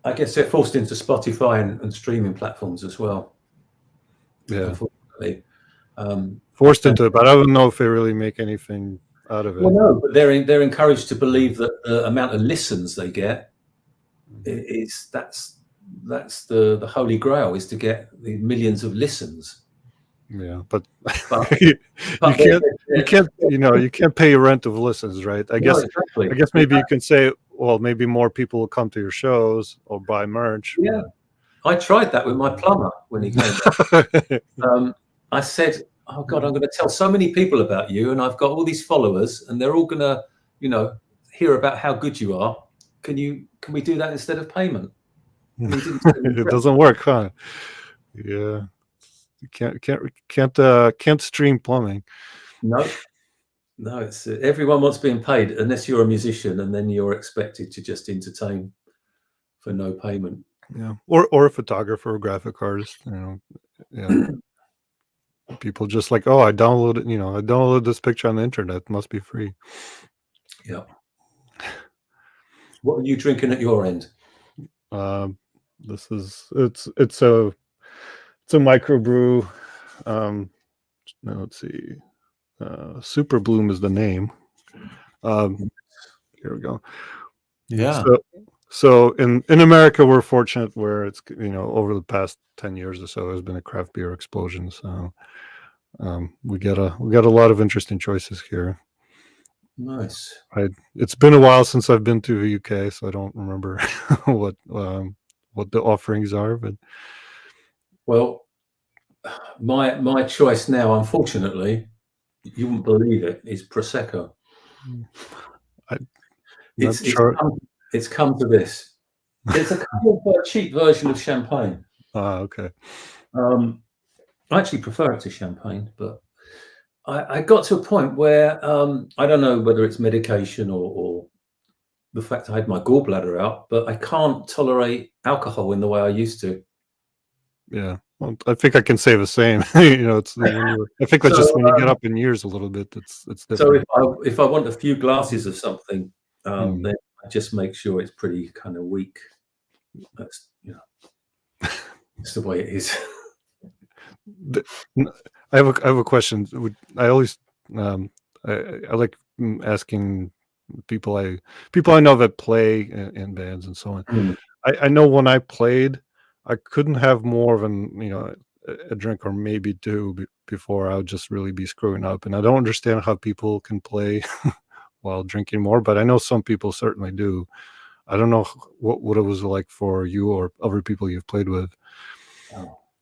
I guess they're forced into Spotify and streaming platforms as well. Yeah, unfortunately. Forced into it, but I don't know if they really make anything out of it. Well, no, but they're encouraged to believe that the amount of listens they get is that's the holy grail, is to get the millions of listens. Yeah, but you can't pay your rent of listens, right? I guess maybe you can say, well, maybe more people will come to your shows or buy merch. Yeah, I tried that with my plumber when he came back. I said, oh God, I'm going to tell so many people about you, and I've got all these followers, and they're all going to, hear about how good you are. Can we do that instead of payment? It doesn't work, huh? Yeah, you can't stream plumbing. No, it's everyone wants being paid, unless you're a musician, and then you're expected to just entertain for no payment. Yeah, or a photographer or graphic artist. Yeah. People just like, oh, I downloaded this picture on the internet. It must be free. Yeah. What are you drinking at your end? This is it's a microbrew. Let's see. Super Bloom is the name. Here we go. Yeah. So in America, we're fortunate where it's, over the past 10 years or so, there's been a craft beer explosion. So we get a lot of interesting choices here. Nice. It's been a while since I've been to the UK, so I don't remember what the offerings are. But well, my choice now, unfortunately, you wouldn't believe it, is Prosecco. It's come to this. It's a kind of a cheap version of champagne. Okay. I actually prefer it to champagne, but I got to a point where I don't know whether it's medication or the fact I had my gallbladder out, but I can't tolerate alcohol in the way I used to. Yeah, well, I think I can say the same. It's I think that's just when you get up in years a little bit. It's different. So if I want a few glasses of something, then I just make sure it's pretty kind of weak. That's it's the way it is. I have a question. I always I like asking people I know that play in bands and so on. I know when I played, I couldn't have more of a drink or maybe two before I would just really be screwing up. And I don't understand how people can play while drinking more, but I know some people certainly do. I don't know what it was like for you or other people you've played with.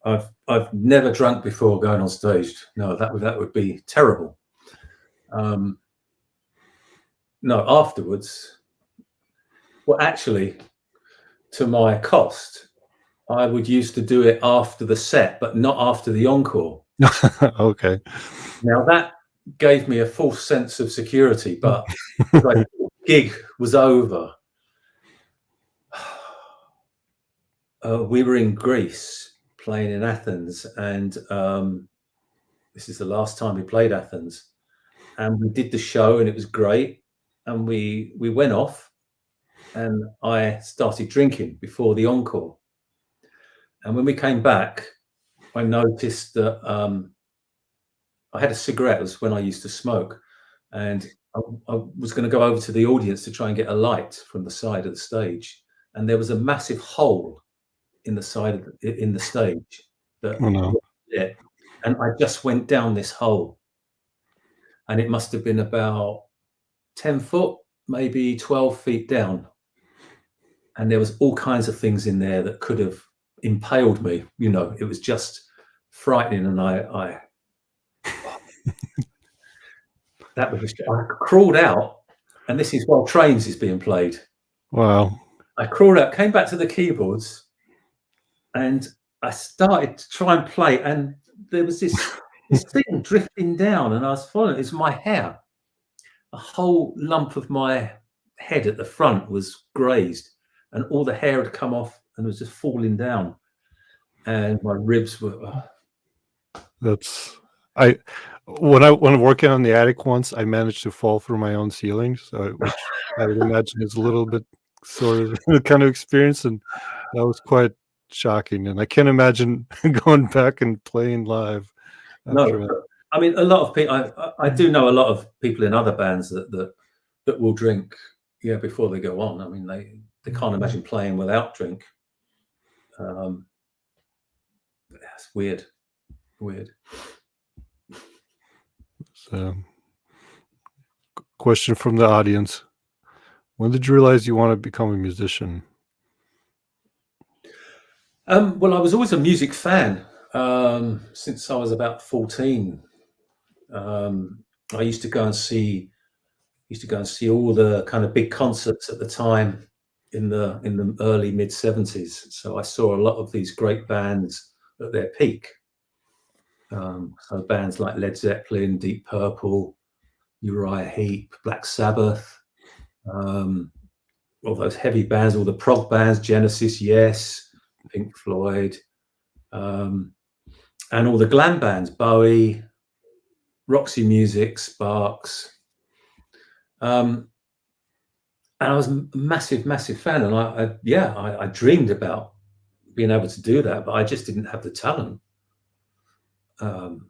I've never drunk before going on stage. No, that would be terrible. No, afterwards. Well, actually, to my cost, I would used to do it after the set, but not after the encore. Okay. Now that gave me a false sense of security, but the gig was over. we were in Greece playing in Athens, and this is the last time we played Athens. And we did the show, and it was great. And we went off, and I started drinking before the encore. And when we came back, I noticed that I had a cigarette. It was when I used to smoke, and I was going to go over to the audience to try and get a light from the side of the stage, and there was a massive hole in the side of in the stage that Oh no. lit, and I just went down this hole, and it must have been about 10 foot, maybe 12 feet down, and there was all kinds of things in there that could have impaled me. It was just frightening, and I that was I crawled out, and this is while Trains is being played. Wow. I crawled out, came back to the keyboards, and I started to try and play, and there was this thing drifting down, and I was following it. It's my hair. A whole lump of my head at the front was grazed, and all the hair had come off and was just falling down, and my ribs were. When working on the attic once, I managed to fall through my own ceiling, which I would imagine is a little bit sort of the kind of experience, and that was quite shocking. And I can't imagine going back and playing live after No, that. I mean, a lot of people. I do know a lot of people in other bands that will drink, before they go on. I mean, they can't imagine playing without drink. That's weird. So, question from the audience: when did you realize you want to become a musician? Well, I was always a music fan since I was about 14. I used to go and see all the kind of big concerts at the time in the early mid 70s. So I saw a lot of these great bands at their peak. So bands like Led Zeppelin, Deep Purple, Uriah Heep, Black Sabbath, all those heavy bands, all the prog bands, Genesis, Yes, Pink Floyd, and all the glam bands, Bowie, Roxy Music, Sparks. And I was a massive fan, and I dreamed about being able to do that, but I just didn't have the talent. And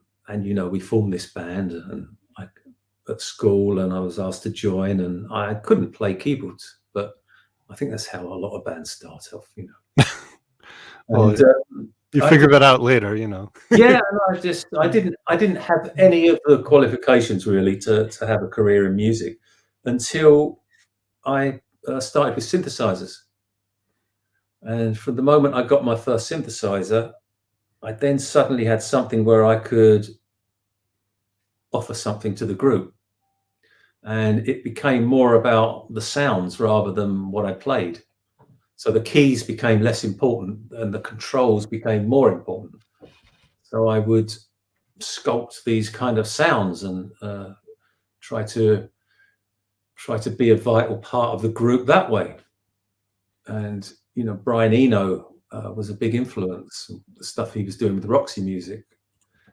we formed this band, and at school, and I was asked to join, and I couldn't play keyboards, but I think that's how a lot of bands start off. Well, you figure that out later, Yeah, and I didn't have any of the qualifications really to have a career in music until I started with synthesizers. And from the moment I got my first synthesizer, I then suddenly had something where I could offer something to the group. And it became more about the sounds rather than what I played. So the keys became less important and the controls became more important. So I would sculpt these kind of sounds and try to be a vital part of the group that way. And Brian Eno was a big influence. The stuff he was doing with Roxy Music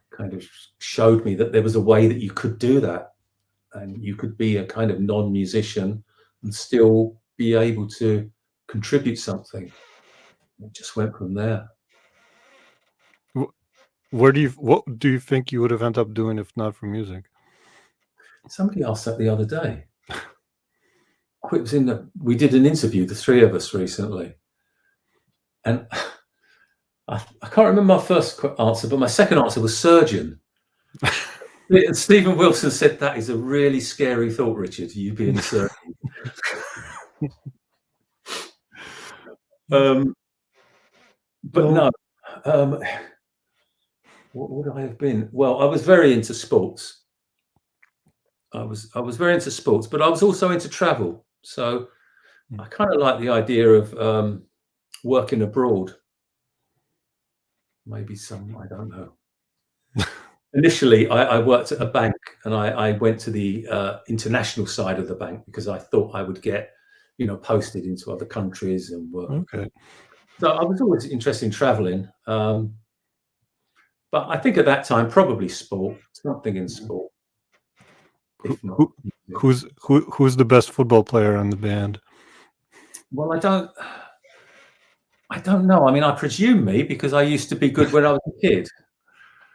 kind of showed me that there was a way that you could do that, and you could be a kind of non-musician and still be able to contribute something. It just went from there. What do you think you would have ended up doing if not for music? Somebody asked that the other day. We did an interview, the three of us, recently, and I can't remember my first answer, but my second answer was surgeon. And Stephen Wilson said, "That is a really scary thought, Richard, you being a surgeon." But no. What would I have been? Well, I was very into sports. I was very into sports, but I was also into travel. So I kind of like the idea of working abroad. Maybe I don't know. Initially, I worked at a bank, and I went to the international side of the bank because I thought I would get, posted into other countries and work. Okay. So I was always interested in traveling, but I think at that time probably sport, something in sport, Who, if not who music. who's the best football player in the band? Well, I don't know. I mean, I presume me because I used to be good when I was a kid,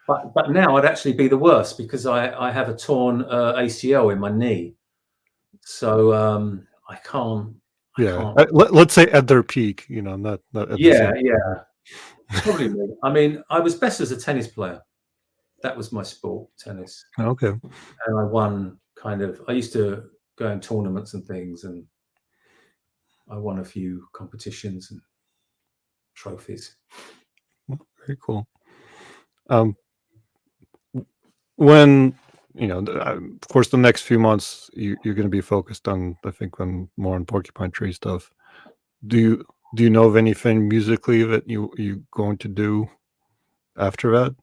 but now I'd actually be the worst because I have a torn ACL in my knee, so I can't. I Yeah, can't. let's say at their peak, not at the Yeah, same. yeah, probably me. I mean, I was best as a tennis player. That was my sport, tennis, Okay. and I won kind of. I used to go in tournaments and things, and I won a few competitions and trophies. Very cool. When of course, the next few months you're going to be focused on, I think, on more on Porcupine Tree stuff. Do you know of anything musically that you going to do after that?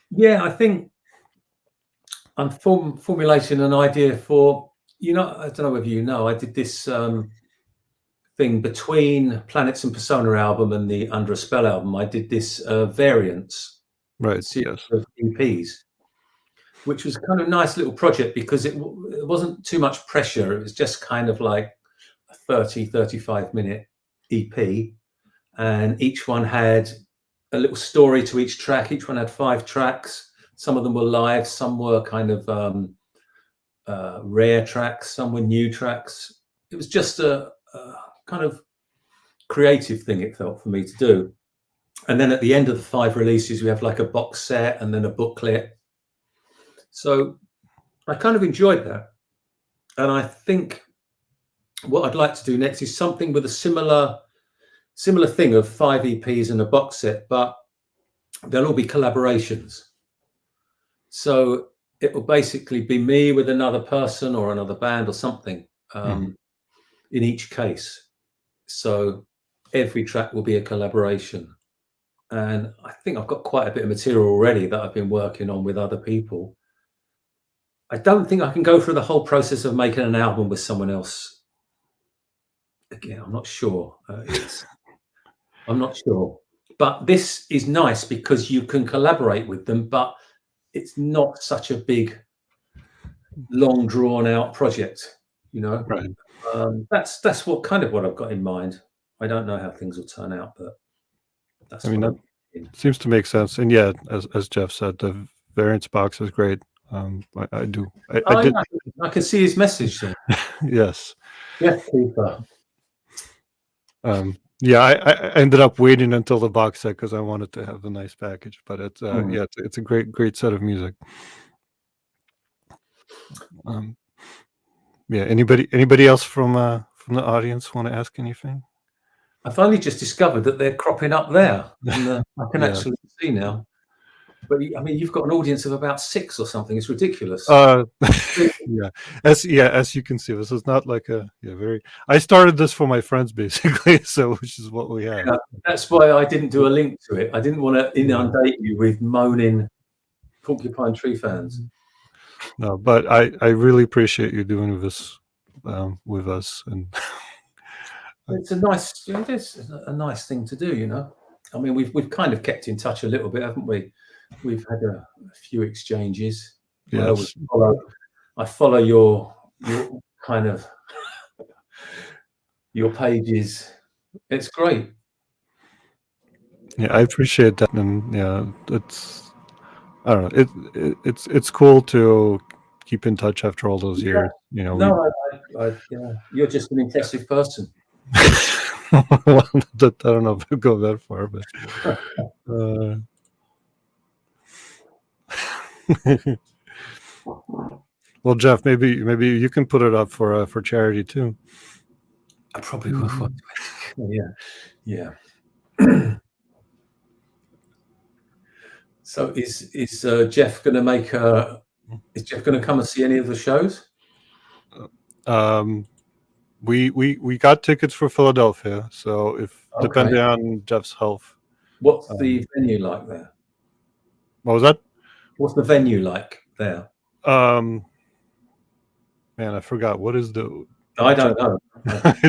Yeah, I think I'm formulating an idea for. I don't know whether you know. I did this thing between Planets and Persona album and the Under a Spell album. I did this variants Right. series Yes. of EPs, which was kind of a nice little project because it wasn't too much pressure. It was just kind of like a 35 minute EP, and each one had a little story to each track. Each one had 5 tracks. Some of them were live, some were kind of rare tracks, some were new tracks. It was just a kind of creative thing, it felt, for me to do. And then at the end of the 5 releases, we have like a box set and then a booklet. So I kind of enjoyed that. And I think what I'd like to do next is something with a similar thing of 5 EPs and a box set, but they'll all be collaborations. So it will basically be me with another person or another band or something in each case. So every track will be a collaboration. And I think I've got quite a bit of material already that I've been working on with other people. I don't think I can go through the whole process of making an album with someone else. Again, I'm not sure. I'm not sure. But this is nice because you can collaborate with them, but it's not such a big, long drawn out project, you know. Right. That's what I've got in mind. I don't know how things will turn out, but I that's mean, what that I'm thinking. seems to make sense. And yeah, as Jeff said, the variants box is great. I do. I Oh, did. yeah, I can see his message there. Yes. Yes, Keeper. Yeah, I ended up waiting until the box set because I wanted to have the nice package. But it's Hmm. yeah, it's a great set of music. Um, yeah. Anybody else from the audience want to ask anything? I've only just discovered that they're cropping up there, and I can Yeah. actually see now. But I mean, you've got an audience of about 6 or something. It's ridiculous. Uh, as you can see, this is not like a very. I started this for my friends basically, so which is what we have. Yeah, that's why I didn't do a link to it. I didn't want to Yeah. inundate you with moaning Porcupine Tree fans. No, but I really appreciate you doing this with us, and It's a nice thing to do, you know. I mean, we've kind of kept in touch a little bit, haven't we? We've had a few exchanges. yes, I follow your kind of your pages. It's great. yeah, I appreciate that, and yeah, it's I don't know, it's cool to keep in touch after all those Yeah. years. We No, yeah, you're just an impressive person. well, I don't know if I'll go that far, but well, Jeff, maybe you can put it up for charity too. I probably will. Yeah, yeah. So is Jeff going to make a? Is Jeff going to come and see any of the shows? We got tickets for Philadelphia, so if depending Okay. on Jeff's health. What's the venue like there? What was that? What's the venue like there? Man, I forgot. What is the I don't know.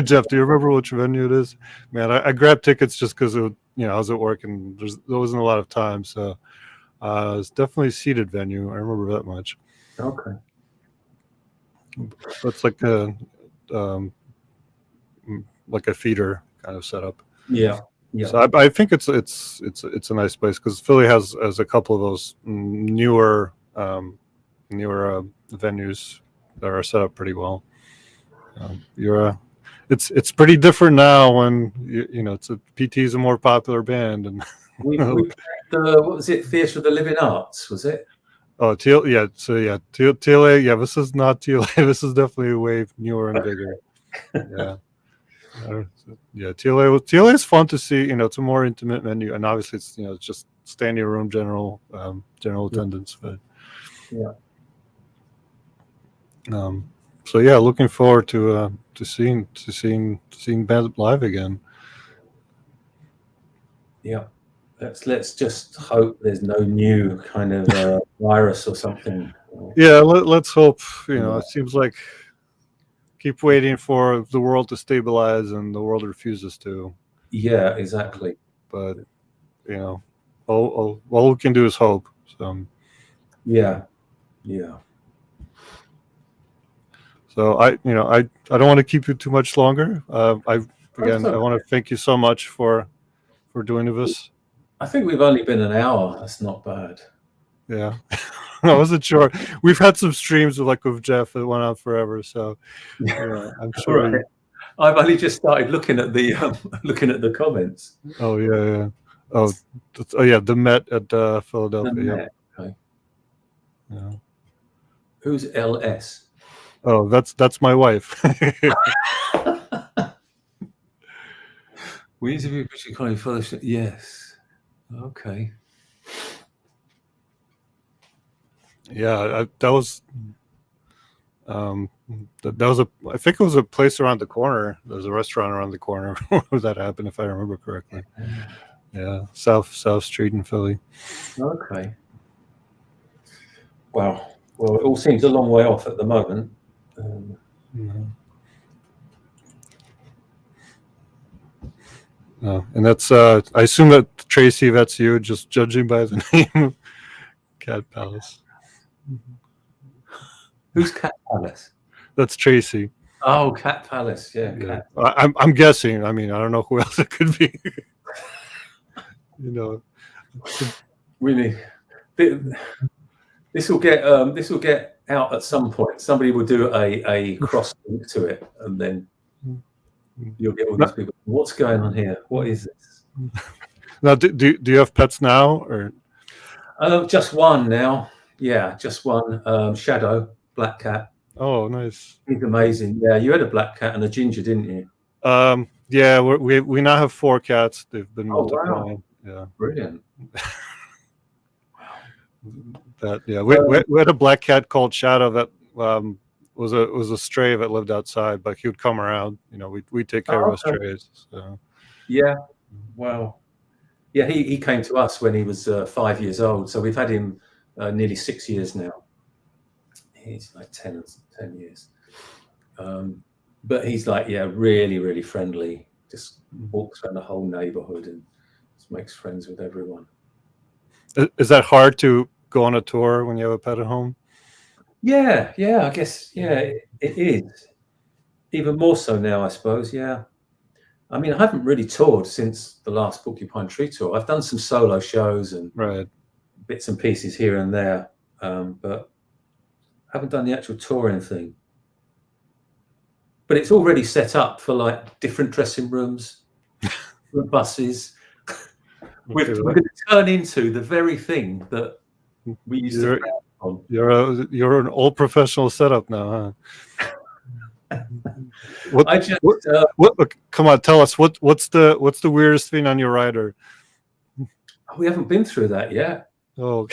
Jeff, do you remember which venue it is? Man, I grabbed tickets just because I was at work and there wasn't a lot of time, so it's definitely a seated venue. I remember that much. Okay. It's like a theater kind of setup. Yeah. So I think it's a nice place because Philly has a couple of those newer venues that are set up pretty well. It's pretty different now when it's PT is a more popular band, and we played what was it, Theatre of the Living Arts, was it? Oh, TLA. Yeah, this is not TLA. This is definitely way newer and bigger. Yeah. TLA is fun to see. It's a more intimate venue, and obviously it's it's just standing room general attendance. But yeah. So yeah, looking forward to seeing bands live again. Yeah. Let's just hope there's no new kind of virus or something. Yeah, let's hope. It seems like keep waiting for the world to stabilize, and the world refuses to. Yeah, exactly. But all we can do is hope. So yeah. So I don't want to keep you too much longer. I want to thank you so much for doing this. I think we've only been an hour. That's not bad. Yeah. I wasn't sure. We've had some streams with Jeff that went on forever. So I'm sure. Right. I've only just started looking at the comments. Oh yeah. Oh yeah. The Met at Philadelphia. The Met. Okay. Yeah. Who's LS? Oh, that's my wife. We interview Christian Connie Fellowship. Yes. Okay. Yeah, that was. That was I think it was a place around the corner. There's a restaurant around the corner where that happened, if I remember correctly. Yeah, South Street in Philly. Okay. Wow. Well, it all seems a long way off at the moment. And that's I assume that Tracy, that's you, just judging by the name. Cat Palace. Who's Cat Palace? That's Tracy. Oh, Cat Palace. Yeah. Cat. I'm guessing. I mean, I don't know who else it could be. Really, this will get out at some point. Somebody will do a cross link to it, and then you'll get all these people. What's going on here? What is this? Now, do you have pets now, or? Just one now. Yeah, just one. Shadow, black cat. Oh, nice. He's amazing. Yeah, you had a black cat and a ginger, didn't you? Yeah, we now have 4 cats. They've been multiplying. Wow. Yeah, brilliant. We had a black cat called Shadow that was a stray that lived outside, but he would come around. We take care of our strays. So. Yeah. Wow. Yeah, he came to us when he was 5 years old. So we've had him nearly 6 years now. He's like 10 years. But he's really, really friendly. Just walks around the whole neighborhood and just makes friends with everyone. Is that hard to go on a tour when you have a pet at home? Yeah, I guess, it is. Even more so now, I suppose, yeah. I mean, I haven't really toured since the last Porcupine Tree tour. I've done some solo shows and bits and pieces here and there, but I haven't done the actual touring thing. But it's already set up for different dressing rooms, buses. We're going to turn into the very thing that we used to on. You're an old professional setup now, huh? Come on, tell us what's the weirdest thing on your rider? We haven't been through that yet. Oh,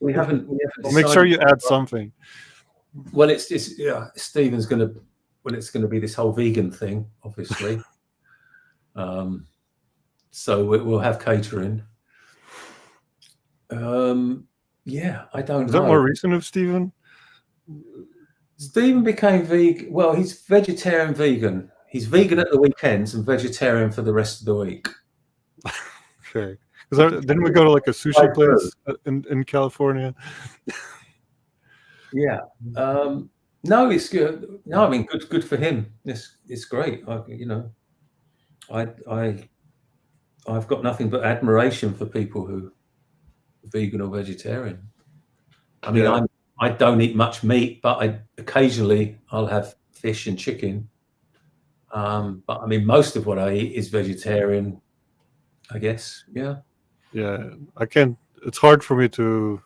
we haven't. Well, make sure you add something. Well, Stephen's going to. Well, it's going to be this whole vegan thing, obviously. So we'll have catering. Yeah, I don't know. Is that more recent of Stephen? Stephen became vegan. Well, he's vegetarian vegan. He's vegan at the weekends and vegetarian for the rest of the week. Okay. Because didn't we go to like a sushi place in California? Yeah. No, it's good. No, I mean, good for him. It's great. I've got nothing but admiration for people who are vegan or vegetarian. I mean, Yeah. I don't eat much meat, but occasionally I'll have fish and chicken. But I mean, most of what I eat is vegetarian, I guess. Yeah. Yeah. I can't. It's hard for me to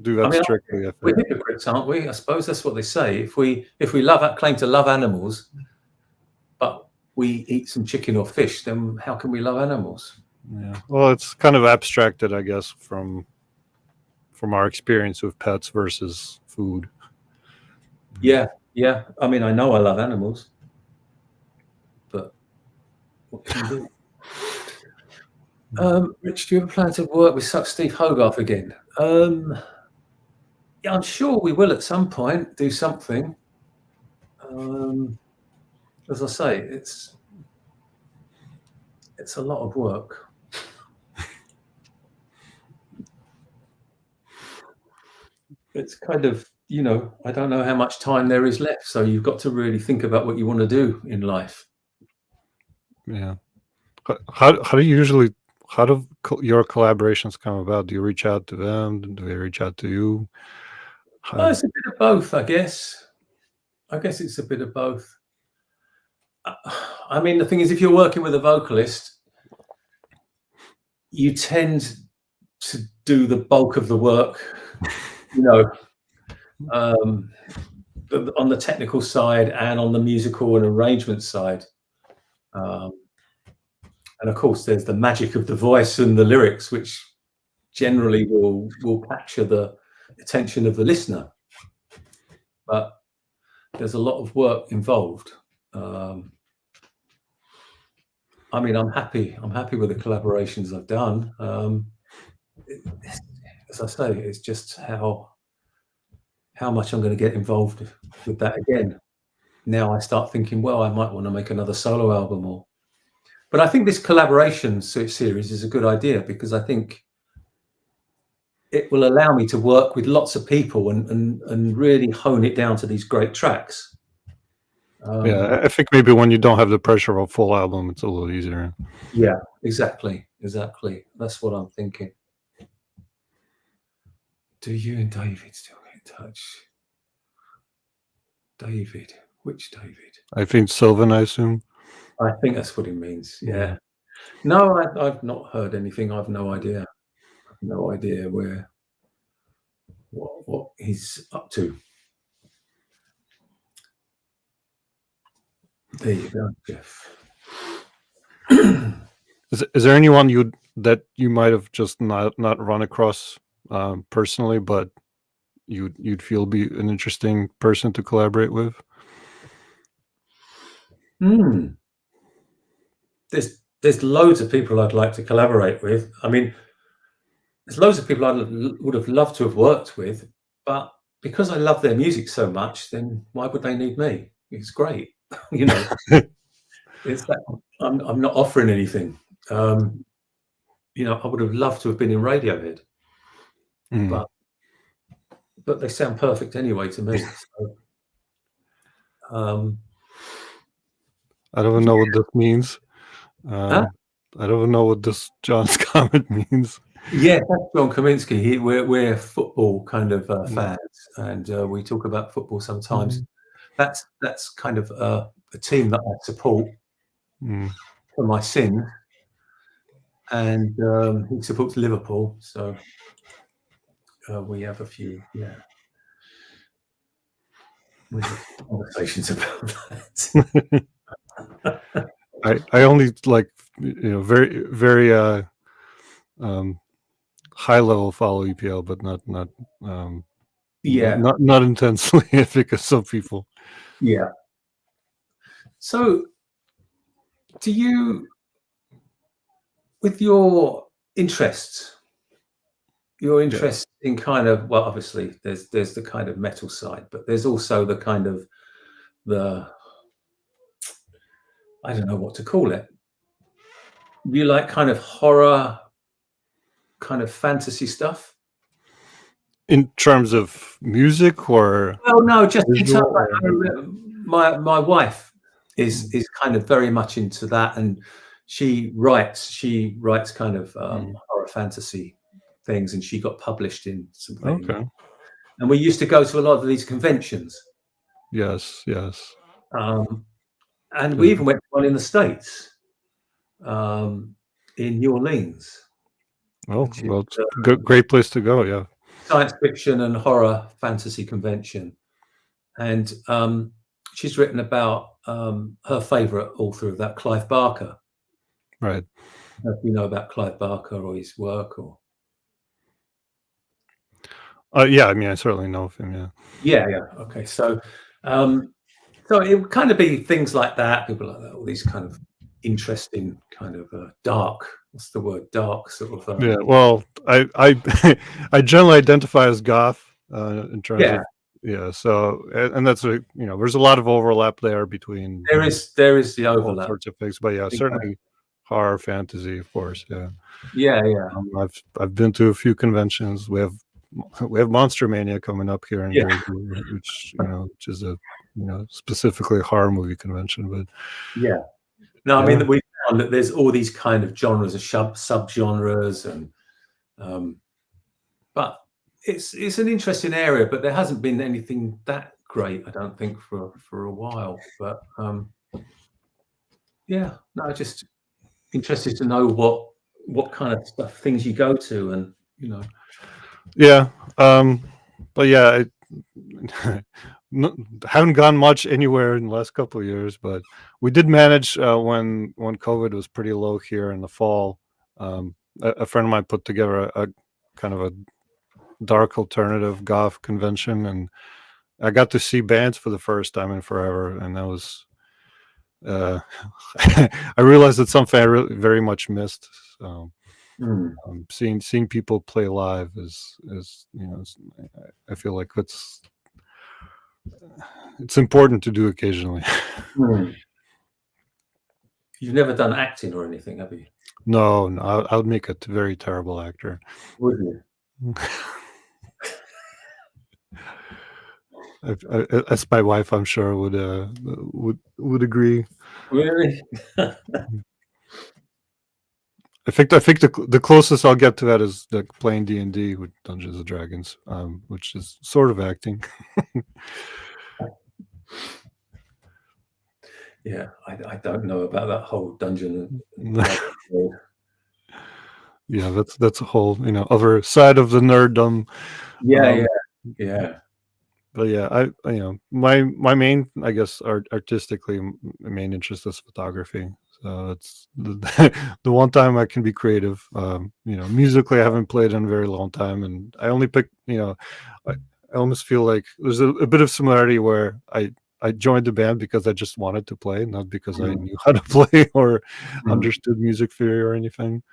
do that I mean, strictly. I we're think. hypocrites, aren't we? I suppose that's what they say. If we claim to love animals, but we eat some chicken or fish, then how can we love animals? Yeah. Well, it's kind of abstracted, I guess, from our experience with pets versus food. Yeah, yeah. I mean, I know I love animals, but what can you do? Rich, do you ever plan to work with such Steve Hogarth again? Yeah, I'm sure we will at some point do something. As I say, it's a lot of work. It's kind of, I don't know how much time there is left, so you've got to really think about what you want to do in life. Yeah. How do you usually your collaborations come about? Do you reach out to them? Do they reach out to you? It's a bit of both, I guess. I guess it's a bit of both. I mean, the thing is, if you're working with a vocalist, you tend to do the bulk of the work, on the technical side and on the musical and arrangement side. And of course, there's the magic of the voice and the lyrics, which generally will capture the attention of the listener. But there's a lot of work involved. I mean, I'm happy with the collaborations I've done. As I say, it's just how much I'm going to get involved with that again. Now I start thinking, well, I might want to make another solo album but I think this collaboration series is a good idea because I think it will allow me to work with lots of people and really hone it down to these great tracks. Yeah, I think maybe when you don't have the pressure of a full album, it's a little easier. Yeah, exactly. That's what I'm thinking. Do you and David still get in touch? David? Which David? I think Sylvan, I assume. I think that's what he means. Yeah. No, I've not heard anything. I've no idea. No idea what he's up to. There you go, Jeff. Is there anyone that you might have just not run across personally, but you'd feel be an interesting person to collaborate with? There's loads of people I'd like to collaborate with. I mean, there's loads of people I would have loved to have worked with, but because I love their music so much, then why would they need me? It's great, It's that I'm not offering anything. I would have loved to have been in Radiohead, but they sound perfect anyway to me. So, I don't know what this means. huh? I don't know what this John's comment means. Yeah, that's John Kaminsky. We're football kind of fans, and we talk about football sometimes. That's kind of a team that I support for my sin, and he supports Liverpool, so we have a few conversations about that. I only like very very high level follow EPL, but not not intensely because some people. Yeah. So, do you, with your interests, your interest in kind of, well, obviously there's the kind of metal side, but there's also the kind of I don't know what to call it. You like kind of horror, kind of fantasy stuff? In terms of music or Well, no, just visual? my wife is kind of very much into that, and she writes kind of horror fantasy things, and she got published in some things. Okay. And we used to go to a lot of these conventions. Yes. And we Good. even went to one in the States, in New Orleans. Well, Which is, it's a great place to go. Yeah. science fiction and horror fantasy convention. And she's written about her favourite author of that, Clive Barker. Right. If you know about Clive Barker or his work, or Yeah. I mean, I certainly know of him. Yeah. yeah. Okay, so it would kind of be things like that, people like that, all these kind of interesting, kind of dark. What's the word? Dark sort of. Yeah. Well, I I generally identify as goth in terms of. Yeah, so and that's there's a lot of overlap there between There is the all overlap. sorts of things, but yeah, certainly horror, fantasy, of course. Yeah. I've been to a few conventions. We have Monster Mania coming up here in Jersey, which is a specifically a horror movie convention. But yeah, no, I mean, we found that there's all these kind of genres of subgenres, and but it's an interesting area, but there hasn't been anything that great, I don't think, for a while. But yeah, no, just interested to know what kind of stuff, things you go to, and yeah, but yeah, I haven't gone much anywhere in the last couple of years, but we did manage when COVID was pretty low here in the fall. A friend of mine put together a kind of a dark alternative goth convention, and I got to see bands for the first time in forever, and that was I realized it's something I really very much missed. So seeing people play live is I feel like it's important to do occasionally. You've never done acting or anything, have you? No, I'll make a very terrible actor. Would you? As my wife, I'm sure would agree. Really? I think the closest I'll get to that is like playing D&D with Dungeons and Dragons, which is sort of acting. Yeah, I don't know about that whole dungeon. Yeah, that's a whole other side of the nerddom. Yeah. But yeah, my main, I guess, artistically, main interest is photography. So it's the one time I can be creative. Musically, I haven't played in a very long time, and I only pick. I almost feel like there's a bit of similarity where I joined the band because I just wanted to play, not because I knew how to play or understood music theory or anything.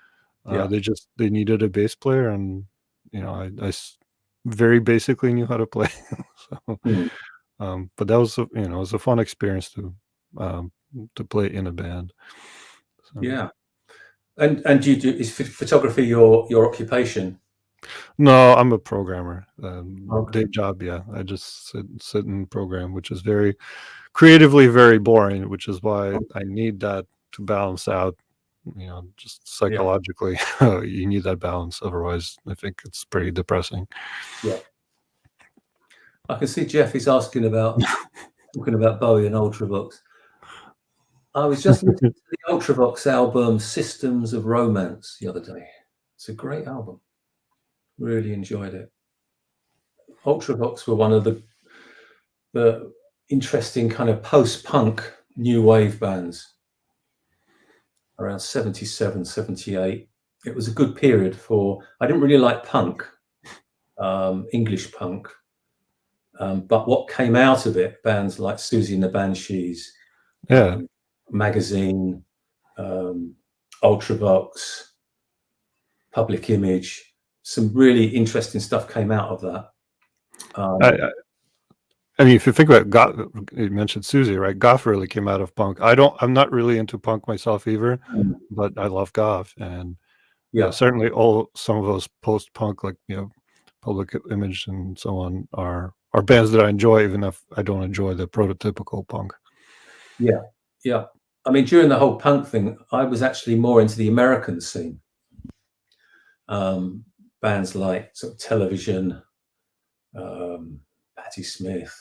They needed a bass player, and I very basically knew how to play. So, but that was it was a fun experience to play in a band. So. Yeah, and is photography your occupation? No, I'm a programmer. Okay. Day job, yeah. I just sit and program, which is very creatively very boring, which is why I need that to balance out. Just psychologically, you need that balance. Otherwise, I think it's pretty depressing. Yeah. I can see Jeff is asking about talking about Bowie and Ultravox. I was just listening to the Ultravox album Systems of Romance the other day. It's a great album. Really enjoyed it. Ultravox were one of the interesting kind of post-punk new wave bands around 77, 78. It was a good period I didn't really like punk, English punk. But what came out of it, bands like Susie and the Banshees, Magazine, Ultravox, Public Image, some really interesting stuff came out of that. I mean, if you think about goth, you mentioned Susie, right? Goth really came out of punk. I'm not really into punk myself either, but I love goth, and certainly some of those post-punk, like Public Image and so on, are bands that I enjoy, even if I don't enjoy the prototypical punk. Yeah. I mean, during the whole punk thing, I was actually more into the American scene. Bands like sort of Television, Patti Smith,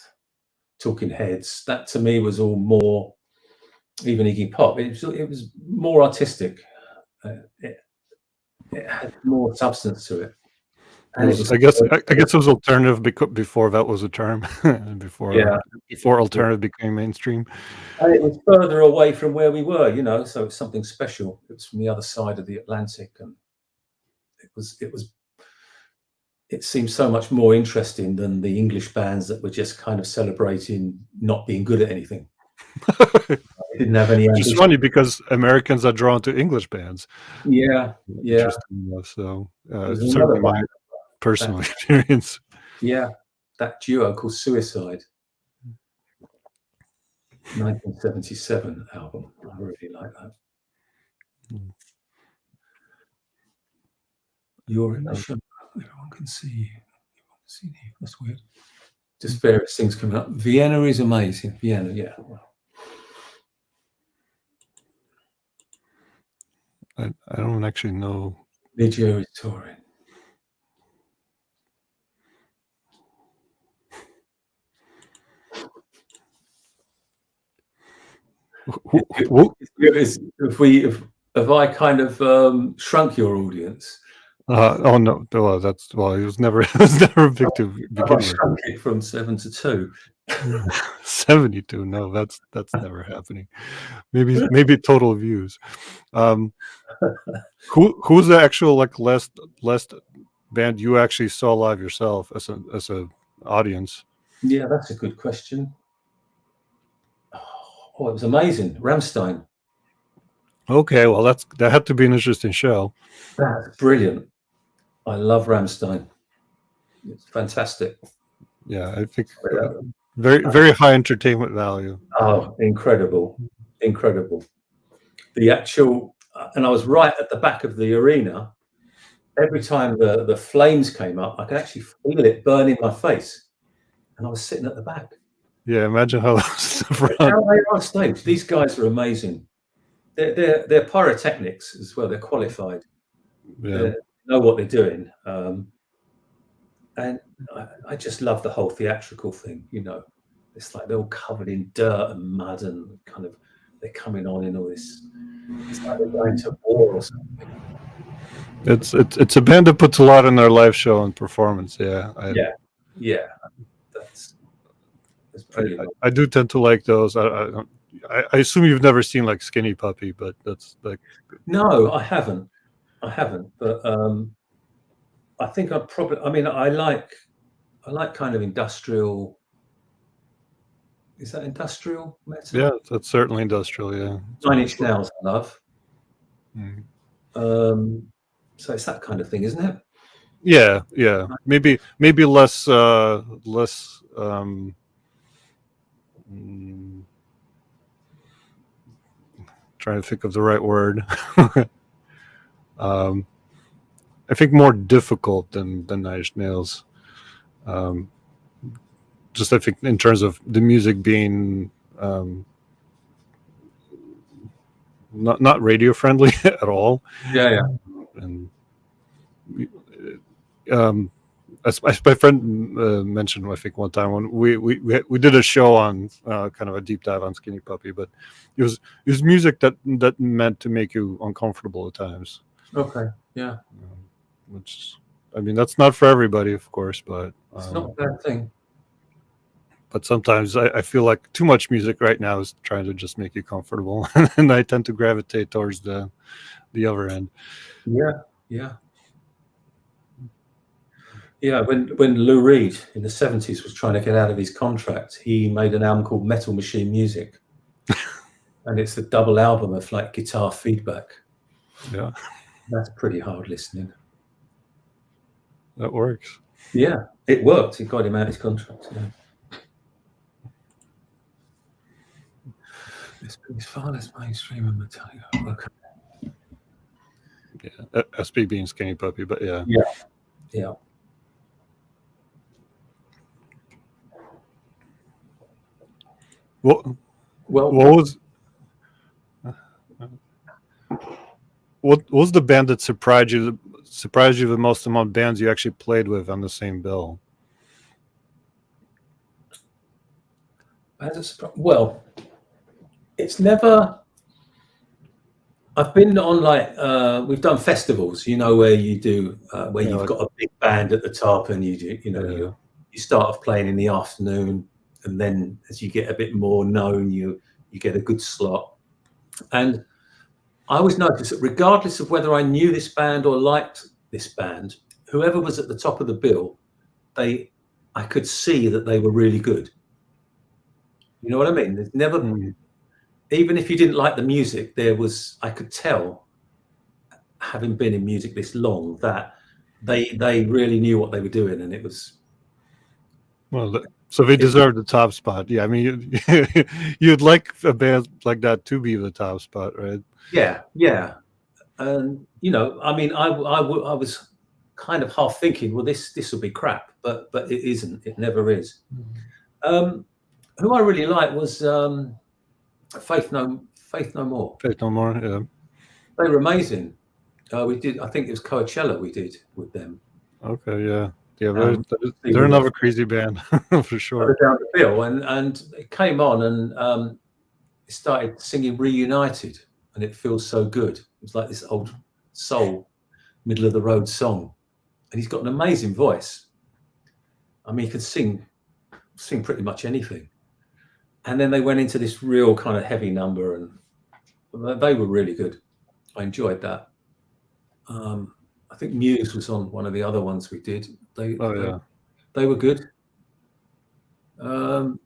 Talking Heads. That to me was all more, even Iggy Pop. It was more artistic. It had more substance to it. And I guess it was alternative before that was a term. before alternative became mainstream. And it was further away from where we were, so it's something special. It was from the other side of the Atlantic, and it seemed so much more interesting than the English bands that were just kind of celebrating not being good at anything. They didn't have any ambition. It's funny because Americans are drawn to English bands. Yeah. Interesting enough. So certainly my personal experience. Yeah, that duo called Suicide, 1977 album. I really like that. You're in the show. Everyone can see you. That's weird. Just various things coming up. Vienna is amazing. Vienna, yeah. I don't actually know. Lidio is touring. If I kind of shrunk your audience. Oh no! Well, it was never big to begin with. Shrunk it from 7 to 2. 72. No, that's never happening. Maybe total views. Who's the actual last band you actually saw live yourself as a audience? Yeah, that's a good question. Oh, it was amazing. Rammstein. Okay, well that had to be an interesting show. That's brilliant. I love Rammstein. It's fantastic. Yeah, I think very high entertainment value. Oh, incredible. The actual, and I was right at the back of the arena. Every time the flames came up, I could actually feel it burn in my face, and I was sitting at the back. Yeah, imagine how they are on stage. These guys are amazing. They're pyrotechnics as well. They're qualified. Yeah. They know what they're doing, and I just love the whole theatrical thing. It's like they're all covered in dirt and mud, and kind of they're coming on in all this. It's like they're going to war or something. It's a band that puts a lot in their live show and performance. Yeah. Yeah. That's pretty. I do tend to like those. I assume you've never seen like Skinny Puppy, but that's like. No, I haven't. But I think I'd probably. I mean, I like kind of industrial. Is that industrial metal? Yeah, that's certainly industrial. Yeah. 9 Inch Nails, I love. Mm. So it's that kind of thing, isn't it? Yeah. Maybe less trying to think of the right word. I think more difficult than 9 Inch Nails. Just I think in terms of the music being not radio friendly at all. Yeah. And as my friend mentioned, I think one time when we did a show on kind of a deep dive on Skinny Puppy, but it was music that meant to make you uncomfortable at times. Okay. Yeah. Which, I mean, that's not for everybody, of course, but it's not a bad thing. But sometimes I feel like too much music right now is trying to just make you comfortable, and I tend to gravitate towards the other end. Yeah. When Lou Reed in the 70s was trying to get out of his contract, he made an album called Metal Machine Music, and it's a double album of like guitar feedback. Yeah, that's pretty hard listening. That works. Yeah, it worked. It got him out his contract. Yeah. It's far less mainstream and Metallica. Okay. Yeah, SB being Skinny Puppy, but yeah. Yeah. Yeah. What Well, was what was the band that surprised you the most among bands you actually played with on the same bill? well, it's never. I've been on we've done festivals, where you do where Yeah, you've like, got a big band at the top, and you start off playing in the afternoon, and then as you get a bit more known, you get a good slot. And I always noticed that regardless of whether I knew this band or liked this band, whoever was at the top of the bill, I could see that they were really good. You know what I mean? There's never, even if you didn't like the music, I could tell, having been in music this long, that they really knew what they were doing, and it was. well, so they deserved the top spot. Yeah, I mean, you'd like a band like that to be the top spot, right? Yeah, yeah, and I mean, I was kind of half thinking, well, this will be crap, but it isn't. It never is. Who I really liked was Faith No More. Faith No More. Yeah. They were amazing. We did. I think it was Coachella we did with them. Okay. Yeah. Yeah. They're Further another crazy band for sure. down the bill, and it came on, and it started singing "Reunited," and it feels so good. It was like this old soul, middle of the road song, and he's got an amazing voice. I mean, he can sing pretty much anything. And then they went into this real kind of heavy number, and they were really good. I enjoyed that. I think Muse was on one of the other ones we did. They were good. In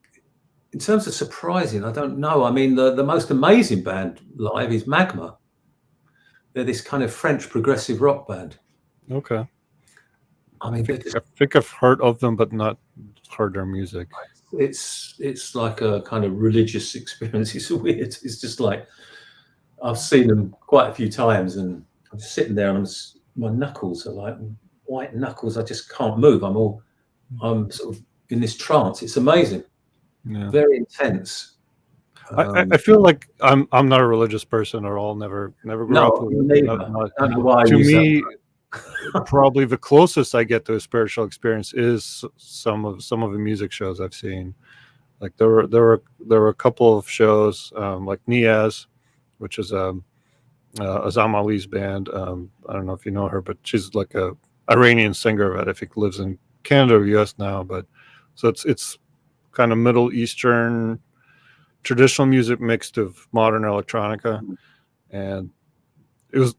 terms of surprising, I don't know. I mean, the most amazing band live is Magma. They're this kind of French progressive rock band. Okay. I mean, I think I've heard of them, but not heard their music. It's like a kind of religious experience. It's weird. It's just like, I've seen them quite a few times, and I'm just sitting there, and my knuckles are like white knuckles. I just can't move. I'm sort of in this trance. It's amazing. Yeah. Very intense. I feel like I'm not a religious person at all. Never grew up with it. I don't know why. To me, probably the closest I get to a spiritual experience is some of the music shows I've seen. Like there were a couple of shows, like Niaz, which is Azam Ali's band. I don't know if you know her, but she's like a Iranian singer that I think lives in Canada or US now. But so it's kind of Middle Eastern traditional music mixed with modern electronica, and it was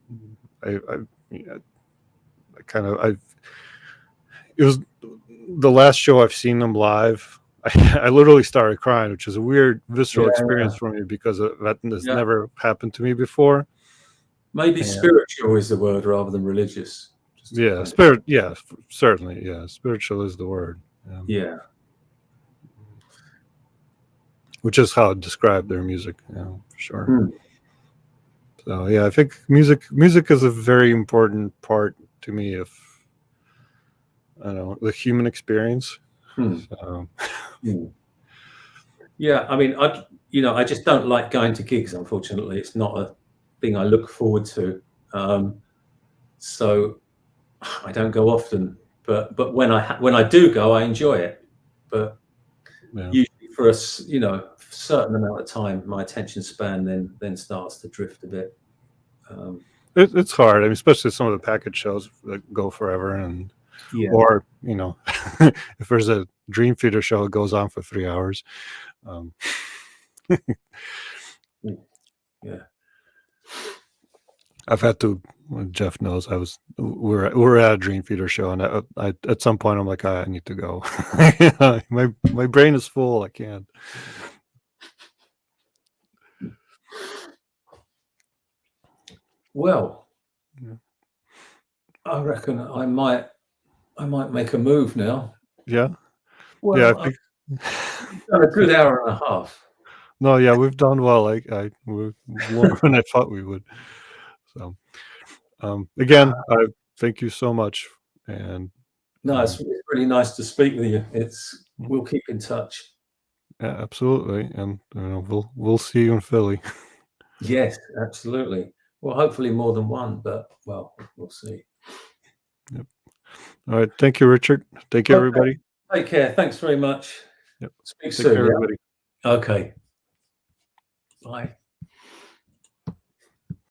it was the last show I've seen them live. I literally started crying, which is a weird visceral experience for me because that has never happened to me before. Maybe spiritual is the word rather than religious. Yeah, spirit. Yeah, certainly. Yeah, spiritual is the word. Yeah. Which is how I describe their music, for sure. So yeah, I think music is a very important part to me of, I don't know, the human experience. So. Yeah, I mean, I just don't like going to gigs. Unfortunately, it's not a thing I look forward to. So I don't go often. But when I do go, I enjoy it. But usually for a certain amount of time, my attention span then starts to drift a bit. It's hard. I mean, especially some of the package shows that go forever, or if there's a Dream Theater show, it goes on for 3 hours. Yeah, I've had to. Jeff knows we're at a Dream Theater show, and I at some point I'm like, I need to go. my brain is full. I can't. Well, I reckon I might I might make a move now. Yeah. Well, Yeah, I I've think. done a good hour and a half. No, yeah, we've done well. We're longer than I thought we would. So, again, I thank you so much, and No, it's really nice to speak with you. We'll keep in touch. yeah, absolutely, and we'll see you in Philly. Yes, absolutely. Well, hopefully more than one, but well, we'll see. Yep. All right, thank you, Richard. Thank you, Okay. everybody. Take care. Thanks very much. Yep. Speak Take care, soon. everybody. Yeah. Okay. Bye.